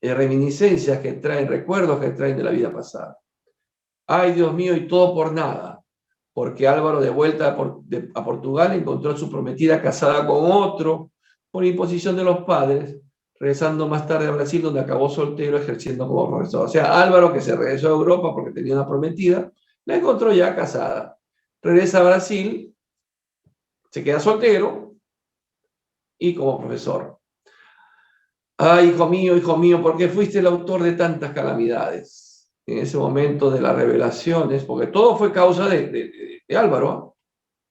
reminiscencias que traen, recuerdos que traen de la vida pasada. Ay, Dios mío, y todo por nada, porque Álvaro, de vuelta a Portugal, encontró a su prometida casada con otro, por imposición de los padres, regresando más tarde a Brasil, donde acabó soltero ejerciendo como profesor. O sea, Álvaro, que se regresó a Europa porque tenía una prometida, la encontró ya casada. Regresa a Brasil, se queda soltero y como profesor. Ay, hijo mío, ¿por qué fuiste el autor de tantas calamidades? En ese momento de las revelaciones, porque todo fue causa de Álvaro.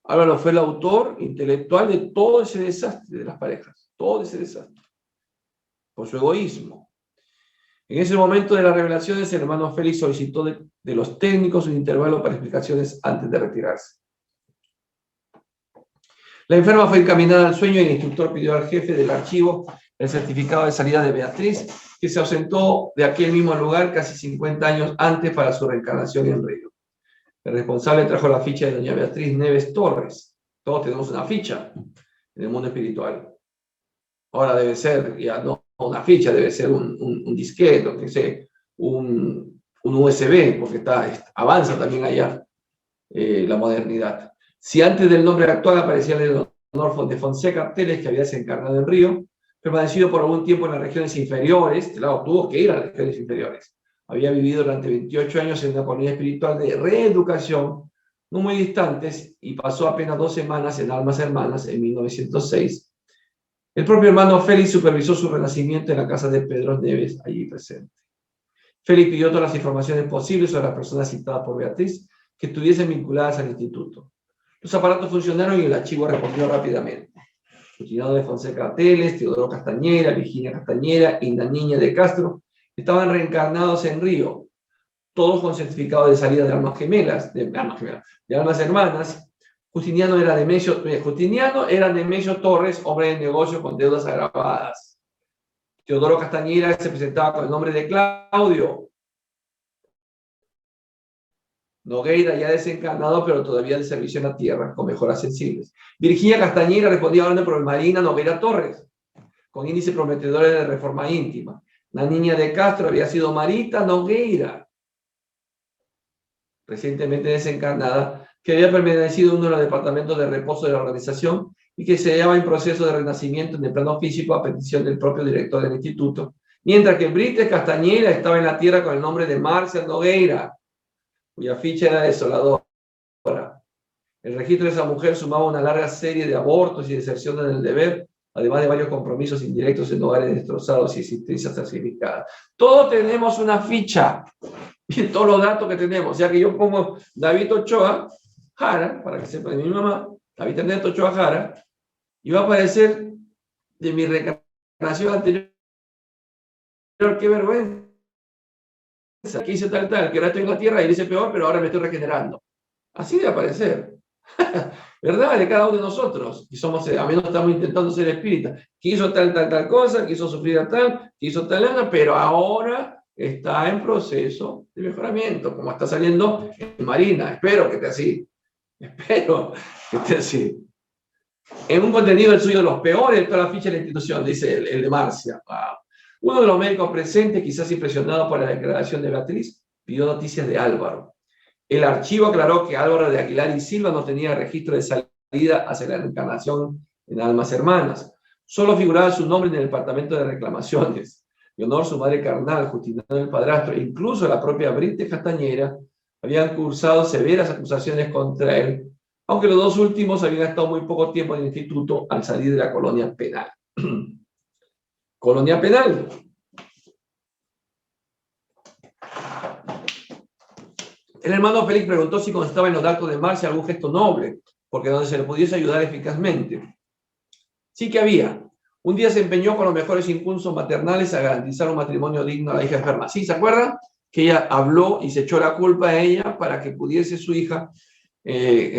Álvaro fue el autor intelectual de todo ese desastre de las parejas, todo ese desastre, por su egoísmo. En ese momento de las revelaciones, el hermano Félix solicitó de los técnicos un intervalo para explicaciones antes de retirarse. La enferma fue encaminada al sueño y el instructor pidió al jefe del archivo el certificado de salida de Beatriz, que se ausentó de aquel mismo lugar casi 50 años antes para su reencarnación en Río. El responsable trajo la ficha de doña Beatriz Neves Torres. Todos tenemos una ficha en el mundo espiritual. Ahora debe ser, ya no una ficha, debe ser un disquete, o que sea, un USB, porque avanza también allá la modernidad. Si antes del nombre actual aparecía Leonor de Fonseca Teles, que había desencarnado en Río, permanecido por algún tiempo en las regiones inferiores, claro, tuvo que ir a las regiones inferiores. Había vivido durante 28 años en una comunidad espiritual de reeducación, no muy distantes, y pasó apenas 2 semanas en Almas Hermanas en 1906. El propio hermano Félix supervisó su renacimiento en la casa de Pedro Neves, allí presente. Félix pidió todas las informaciones posibles sobre las personas citadas por Beatriz que estuviesen vinculadas al instituto. Los aparatos funcionaron y el archivo respondió rápidamente. Justiniano de Fonseca Teles, Teodoro Castañeira, Virginia Castañeira y la niña de Castro estaban reencarnados en Río, todos con certificado de salida de almas gemelas, de almas hermanas. Justiniano era Nemesio Torres, hombre de negocio con deudas agravadas. Teodoro Castañeira se presentaba con el nombre de Claudio. Nogueira, ya desencarnado, pero todavía de servicio en la tierra, con mejoras sensibles. Virginia Castañeira respondía hablando por Marina Nogueira Torres, con índice prometedor de reforma íntima. La niña de Castro había sido Marita Nogueira, recientemente desencarnada, que había permanecido en uno de los departamentos de reposo de la organización y que se hallaba en proceso de renacimiento en el plano físico a petición del propio director del instituto, mientras que Brites Castañeira estaba en la tierra con el nombre de Marcia Nogueira, cuya ficha era desoladora. El registro de esa mujer sumaba una larga serie de abortos y deserciones del deber, además de varios compromisos indirectos en hogares destrozados y existencias sacrificadas. Todos tenemos una ficha, y todos los datos que tenemos. O sea que yo pongo David Ochoa Jara, para que sepa de mi mamá, David Ernesto Ochoa Jara, y va a aparecer de mi reencarnación anterior. ¡Qué vergüenza! Que hice tal, que ahora estoy en la tierra y le hice peor, pero ahora me estoy regenerando. Así debe aparecer. ¿Verdad? De cada uno de nosotros. Y somos, a menos estamos intentando ser espíritas. Que hizo tal cosa, que hizo sufrir a tal, que hizo tal, pero ahora está en proceso de mejoramiento, como está saliendo en Marina. Espero que esté así. Espero que esté así. En un contenido el suyo de los peores de toda la ficha de la institución, dice el de Marcia. Wow. Uno de los médicos presentes, quizás impresionado por la declaración de Beatriz, pidió noticias de Álvaro. El archivo aclaró que Álvaro de Aguilar y Silva no tenía registro de salida hacia la reencarnación en Almas Hermanas. Solo figuraba su nombre en el departamento de reclamaciones. Leonor, su madre carnal, Justiniano el padrastro, e incluso la propia Brite Castañera, habían cursado severas acusaciones contra él, aunque los dos últimos habían estado muy poco tiempo en el instituto al salir de la colonia penal. Colonia penal. El hermano Félix preguntó si constaba en los datos de Marcia algún gesto noble, porque donde se le pudiese ayudar eficazmente. Sí que había. Un día se empeñó con los mejores impulsos maternales a garantizar un matrimonio digno a la hija enferma. ¿Sí? ¿Se acuerdan? Que ella habló y se echó la culpa a ella para que pudiese su hija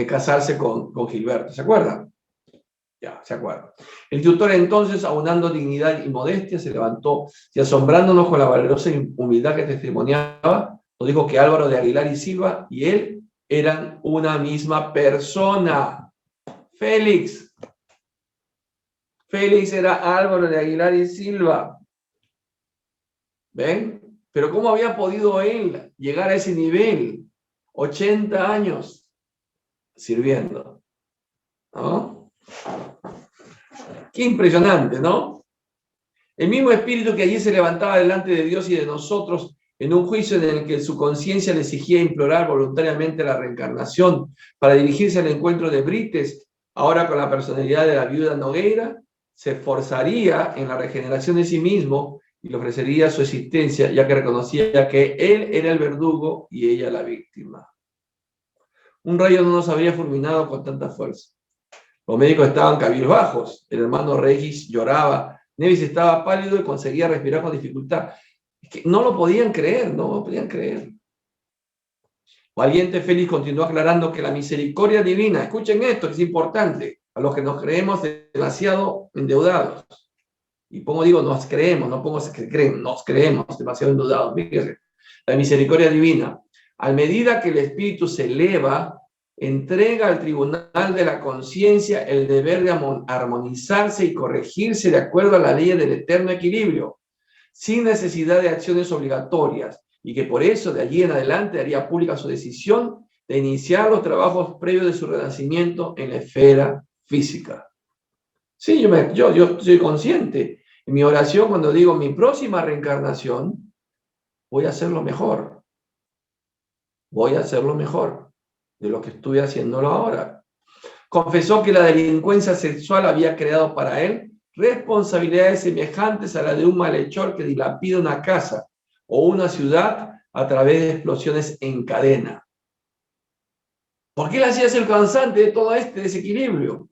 casarse con Gilberto. ¿Se acuerdan? Ya, se acuerdan. El tutor entonces, aunando dignidad y modestia, se levantó y asombrándonos con la valerosa humildad que testimoniaba, nos dijo que Álvaro de Aguilar y Silva y él eran una misma persona. Félix era Álvaro de Aguilar y Silva. ¿Ven? Pero ¿cómo había podido él llegar a ese nivel? 80 años sirviendo. ¿No? Qué impresionante, ¿no? El mismo espíritu que allí se levantaba delante de Dios y de nosotros en un juicio en el que su conciencia le exigía implorar voluntariamente la reencarnación para dirigirse al encuentro de Brites, ahora con la personalidad de la viuda Nogueira, se esforzaría en la regeneración de sí mismo y le ofrecería su existencia, ya que reconocía que él era el verdugo y ella la víctima. Un rayo no nos habría fulminado con tanta fuerza. Los médicos estaban cabizbajos, el hermano Regis lloraba, Nevis estaba pálido y conseguía respirar con dificultad. Es que no lo podían creer, no lo podían creer. Valiente Félix continuó aclarando que la misericordia divina, escuchen esto, que es importante, a los que nos creemos demasiado endeudados. Y digo, nos creemos, no pongo que creen, nos creemos demasiado endeudados. Fíjense, la misericordia divina, a medida que el espíritu se eleva, entrega al tribunal de la conciencia el deber de armonizarse y corregirse de acuerdo a la ley del eterno equilibrio, sin necesidad de acciones obligatorias, y que por eso de allí en adelante haría pública su decisión de iniciar los trabajos previos de su renacimiento en la esfera física. Sí, yo soy consciente. En mi oración, cuando digo mi próxima reencarnación, voy a hacerlo mejor. Voy a hacerlo mejor de lo que estoy haciéndolo ahora. Confesó que la delincuencia sexual había creado para él responsabilidades semejantes a la de un malhechor que dilapida una casa o una ciudad a través de explosiones en cadena. ¿Por qué él hacía ser causante de todo este desequilibrio?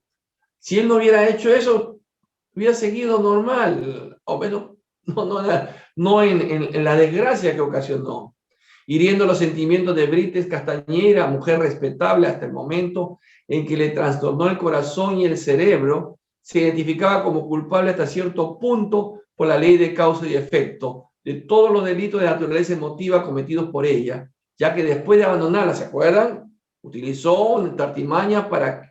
Si él no hubiera hecho eso, hubiera seguido normal, o menos no en la desgracia que ocasionó, hiriendo los sentimientos de Brites Castañera, mujer respetable hasta el momento en que le trastornó el corazón y el cerebro, se identificaba como culpable hasta cierto punto por la ley de causa y efecto de todos los delitos de naturaleza emotiva cometidos por ella, ya que después de abandonarla, ¿se acuerdan? Utilizó una artimaña para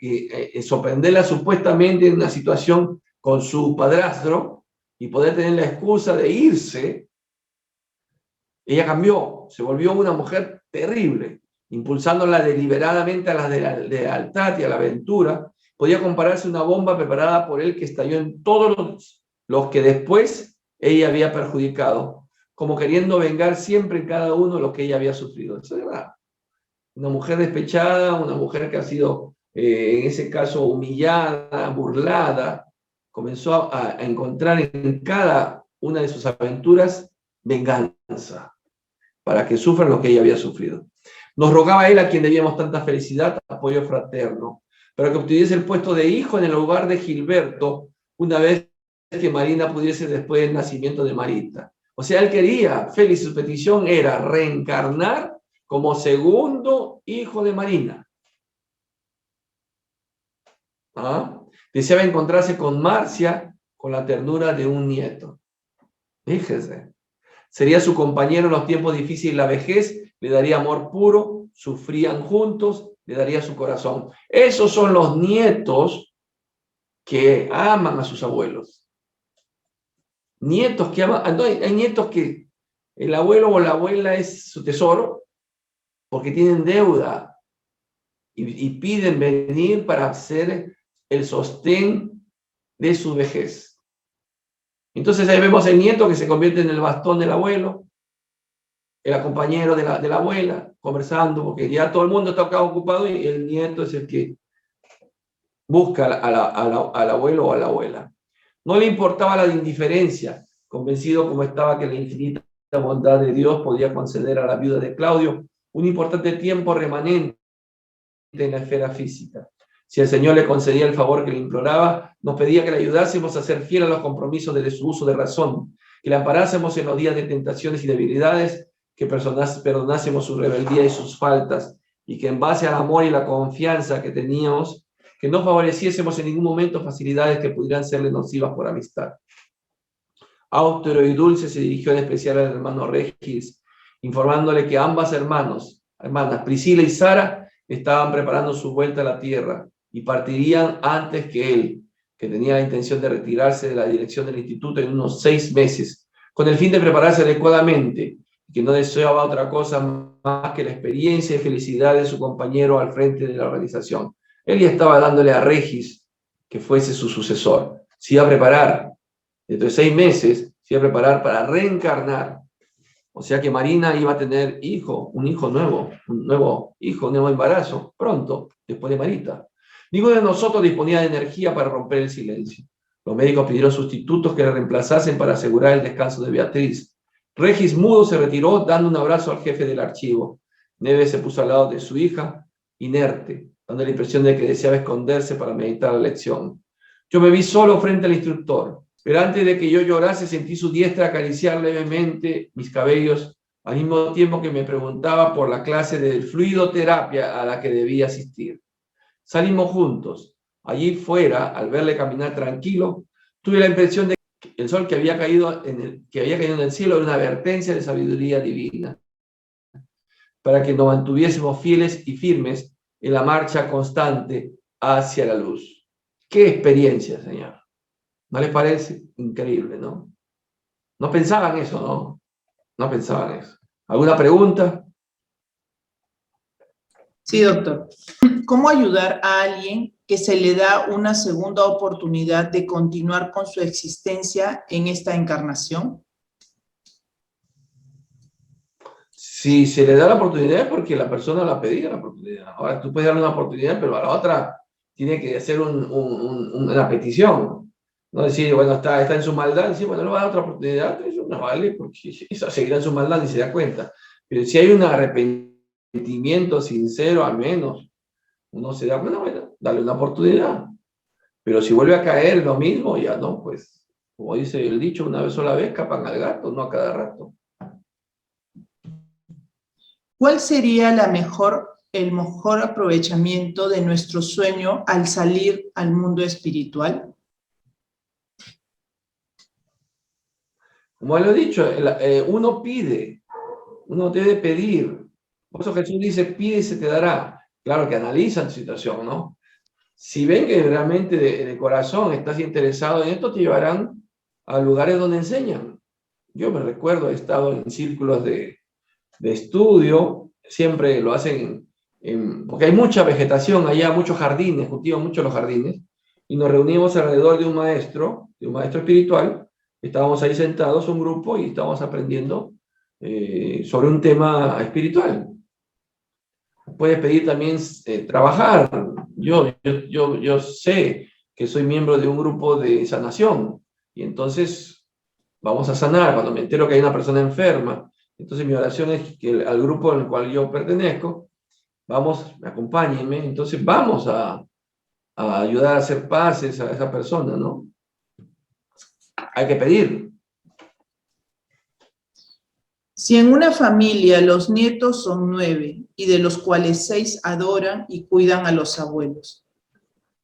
sorprenderla supuestamente en una situación con su padrastro y poder tener la excusa de irse. Ella cambió, se volvió una mujer terrible, impulsándola deliberadamente a la lealtad y a la aventura. Podía compararse a una bomba preparada por él que estalló en todos los que después ella había perjudicado, como queriendo vengar siempre en cada uno lo que ella había sufrido. Eso es verdad. Una mujer despechada, una mujer que ha sido, en ese caso, humillada, burlada, comenzó a encontrar en cada una de sus aventuras venganza, para que sufran lo que ella había sufrido. Nos rogaba a él, a quien debíamos tanta felicidad, apoyo fraterno, para que obtuviese el puesto de hijo en el lugar de Gilberto, una vez que Marina pudiese después del nacimiento de Marita. O sea, él quería, Félix, su petición era reencarnar como segundo hijo de Marina. ¿Ah? Deseaba encontrarse con Marcia con la ternura de un nieto. Fíjese. Sería su compañero en los tiempos difíciles y la vejez, le daría amor puro, sufrían juntos, le daría su corazón. Esos son los nietos que aman a sus abuelos. Nietos que aman, no, hay nietos que el abuelo o la abuela es su tesoro porque tienen deuda y piden venir para ser el sostén de su vejez. Entonces ahí vemos el nieto que se convierte en el bastón del abuelo, el compañero de la abuela, conversando, porque ya todo el mundo está acá ocupado y el nieto es el que busca al abuelo o a la abuela. No le importaba la indiferencia, convencido como estaba que la infinita bondad de Dios podía conceder a la viuda de Claudio un importante tiempo remanente en la esfera física. Si el Señor le concedía el favor que le imploraba, nos pedía que le ayudásemos a ser fiel a los compromisos de su uso de razón, que le amparásemos en los días de tentaciones y debilidades, que perdonásemos su rebeldía y sus faltas, y que en base al amor y la confianza que teníamos, que no favoreciésemos en ningún momento facilidades que pudieran serle nocivas por amistad. Austero y dulce se dirigió en especial al hermano Regis, informándole que ambas hermanas, Priscila y Sara, estaban preparando su vuelta a la tierra y partirían antes que él, que tenía la intención de retirarse de la dirección del instituto en unos 6 meses, con el fin de prepararse adecuadamente, y que no deseaba otra cosa más que la experiencia y felicidad de su compañero al frente de la organización. Él ya estaba dándole a Regis que fuese su sucesor. Se iba a preparar, dentro de 6 meses, se iba a preparar para reencarnar. O sea que Marina iba a tener un hijo nuevo, un nuevo hijo, un nuevo embarazo, pronto, después de Marita. Ninguno de nosotros disponía de energía para romper el silencio. Los médicos pidieron sustitutos que le reemplazasen para asegurar el descanso de Beatriz. Regis mudo se retiró dando un abrazo al jefe del archivo. Neves se puso al lado de su hija, inerte, dando la impresión de que deseaba esconderse para meditar la lección. Yo me vi solo frente al instructor, pero antes de que yo llorase sentí su diestra acariciar levemente mis cabellos, al mismo tiempo que me preguntaba por la clase de fluidoterapia a la que debía asistir. Salimos juntos. Allí fuera, al verle caminar tranquilo, tuve la impresión de que el sol que había caído en el cielo era una advertencia de sabiduría divina, para que nos mantuviésemos fieles y firmes en la marcha constante hacia la luz. ¡Qué experiencia, Señor! ¿No les parece? Increíble, ¿no? No pensaban eso, ¿no? No pensaban eso. ¿Alguna pregunta? Sí, doctor. ¿Cómo ayudar a alguien que se le da una segunda oportunidad de continuar con su existencia en esta encarnación? Si se le da la oportunidad es porque la persona la pedía la oportunidad. Ahora, tú puedes darle una oportunidad, pero a la otra tiene que hacer una petición. No decir, bueno, está en su maldad, decir, bueno, le va a dar otra oportunidad, eso no vale, porque eso seguirá en su maldad y se da cuenta. Pero si hay un arrepentimiento sincero, al menos, uno se da cuenta, bueno, dale una oportunidad. Pero si vuelve a caer lo mismo, ya no, pues, como dice el dicho, una vez sola vez capan al gato, no a cada rato. ¿Cuál sería el mejor aprovechamiento de nuestro sueño al salir al mundo espiritual? Como lo he dicho, uno pide, uno debe pedir. Por eso Jesús dice, pide y se te dará. Claro que analizan tu situación, ¿no? Si ven que realmente de corazón estás interesado en esto, te llevarán a lugares donde enseñan. Yo me recuerdo, he estado en círculos de estudio, siempre lo hacen, porque hay mucha vegetación allá, muchos jardines, cultivan mucho los jardines, y nos reunimos alrededor de un maestro espiritual. Estábamos ahí sentados, un grupo, y estábamos aprendiendo sobre un tema espiritual. puedes pedir también trabajar. Yo sé que soy miembro de un grupo de sanación y entonces vamos a sanar. Cuando me entero que hay una persona enferma, entonces mi oración es que al grupo al cual yo pertenezco, vamos, acompáñenme, entonces vamos a ayudar a hacer paces a esa persona, ¿no? Hay que pedir. Si en una familia los nietos son 9 y de los cuales 6 adoran y cuidan a los abuelos,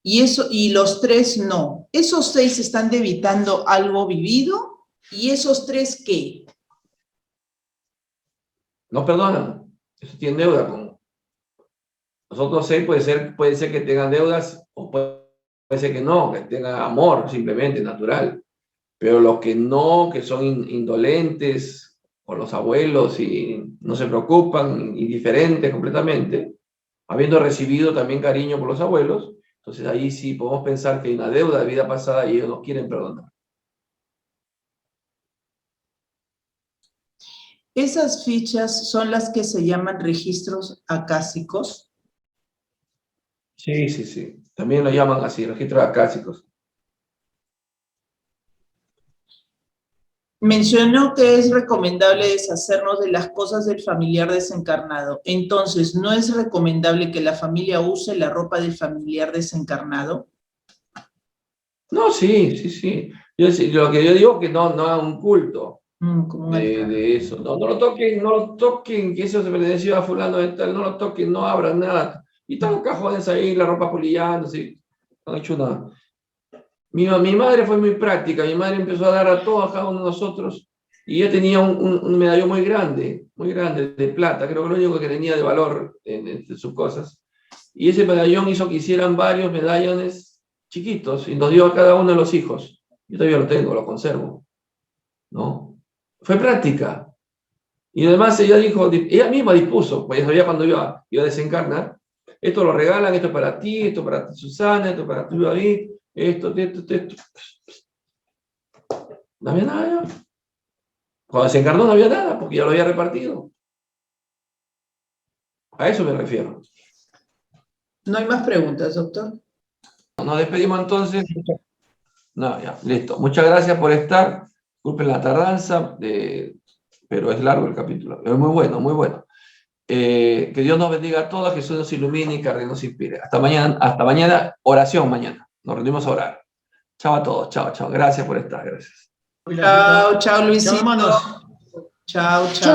y los 3 no, ¿esos 6 están debitando algo vivido? ¿Y esos 3 qué? No perdonan. Eso tiene deuda con los otros 6. Puede ser que tengan deudas o puede ser que no, que tengan amor simplemente natural. Pero los que no, que son indolentes, o los abuelos y no se preocupan, indiferentes completamente, habiendo recibido también cariño por los abuelos, entonces ahí sí podemos pensar que hay una deuda de vida pasada y ellos no quieren perdonar. ¿Esas fichas son las que se llaman registros acásicos? Sí, sí, sí. También lo llaman así, registros acásicos. Mencionó que es recomendable deshacernos de las cosas del familiar desencarnado. Entonces, ¿no es recomendable que la familia use la ropa del familiar desencarnado? No, sí, sí, sí. Lo que yo digo es que no hagan un culto Como un altar. de eso. No, no lo toquen, que eso se perteneció a fulano de tal, no lo toquen, no abran nada. Y están los cajones ahí, la ropa polillando, sí. No han hecho nada. Mi madre fue muy práctica, mi madre empezó a dar a todos, a cada uno de nosotros, y ella tenía un medallón muy grande, de plata, creo que lo único que tenía de valor entre sus cosas. Y ese medallón hizo que hicieran varios medallones chiquitos, y nos dio a cada uno de los hijos. Yo todavía lo tengo, lo conservo, ¿no? Fue práctica. Y además ella misma dispuso, pues ya sabía cuando iba a desencarnar, esto lo regalan, esto es para ti, esto es para ti, Susana, esto es para ti, David, esto. No había nada ya. Cuando desencarnó no había nada, porque ya lo había repartido. A eso me refiero. ¿No hay más preguntas, doctor? Nos despedimos entonces. No, ya, listo. Muchas gracias por estar. Disculpen la tardanza, pero es largo el capítulo. Es muy bueno, muy bueno. Que Dios nos bendiga a todos, que Jesús nos ilumine y que nos inspire. Hasta mañana, oración mañana. Nos rendimos a orar. Chao a todos, chao, chao. Gracias por estar, gracias. Chao, chao, Luisito. Chao, hermanos. Chao, chao.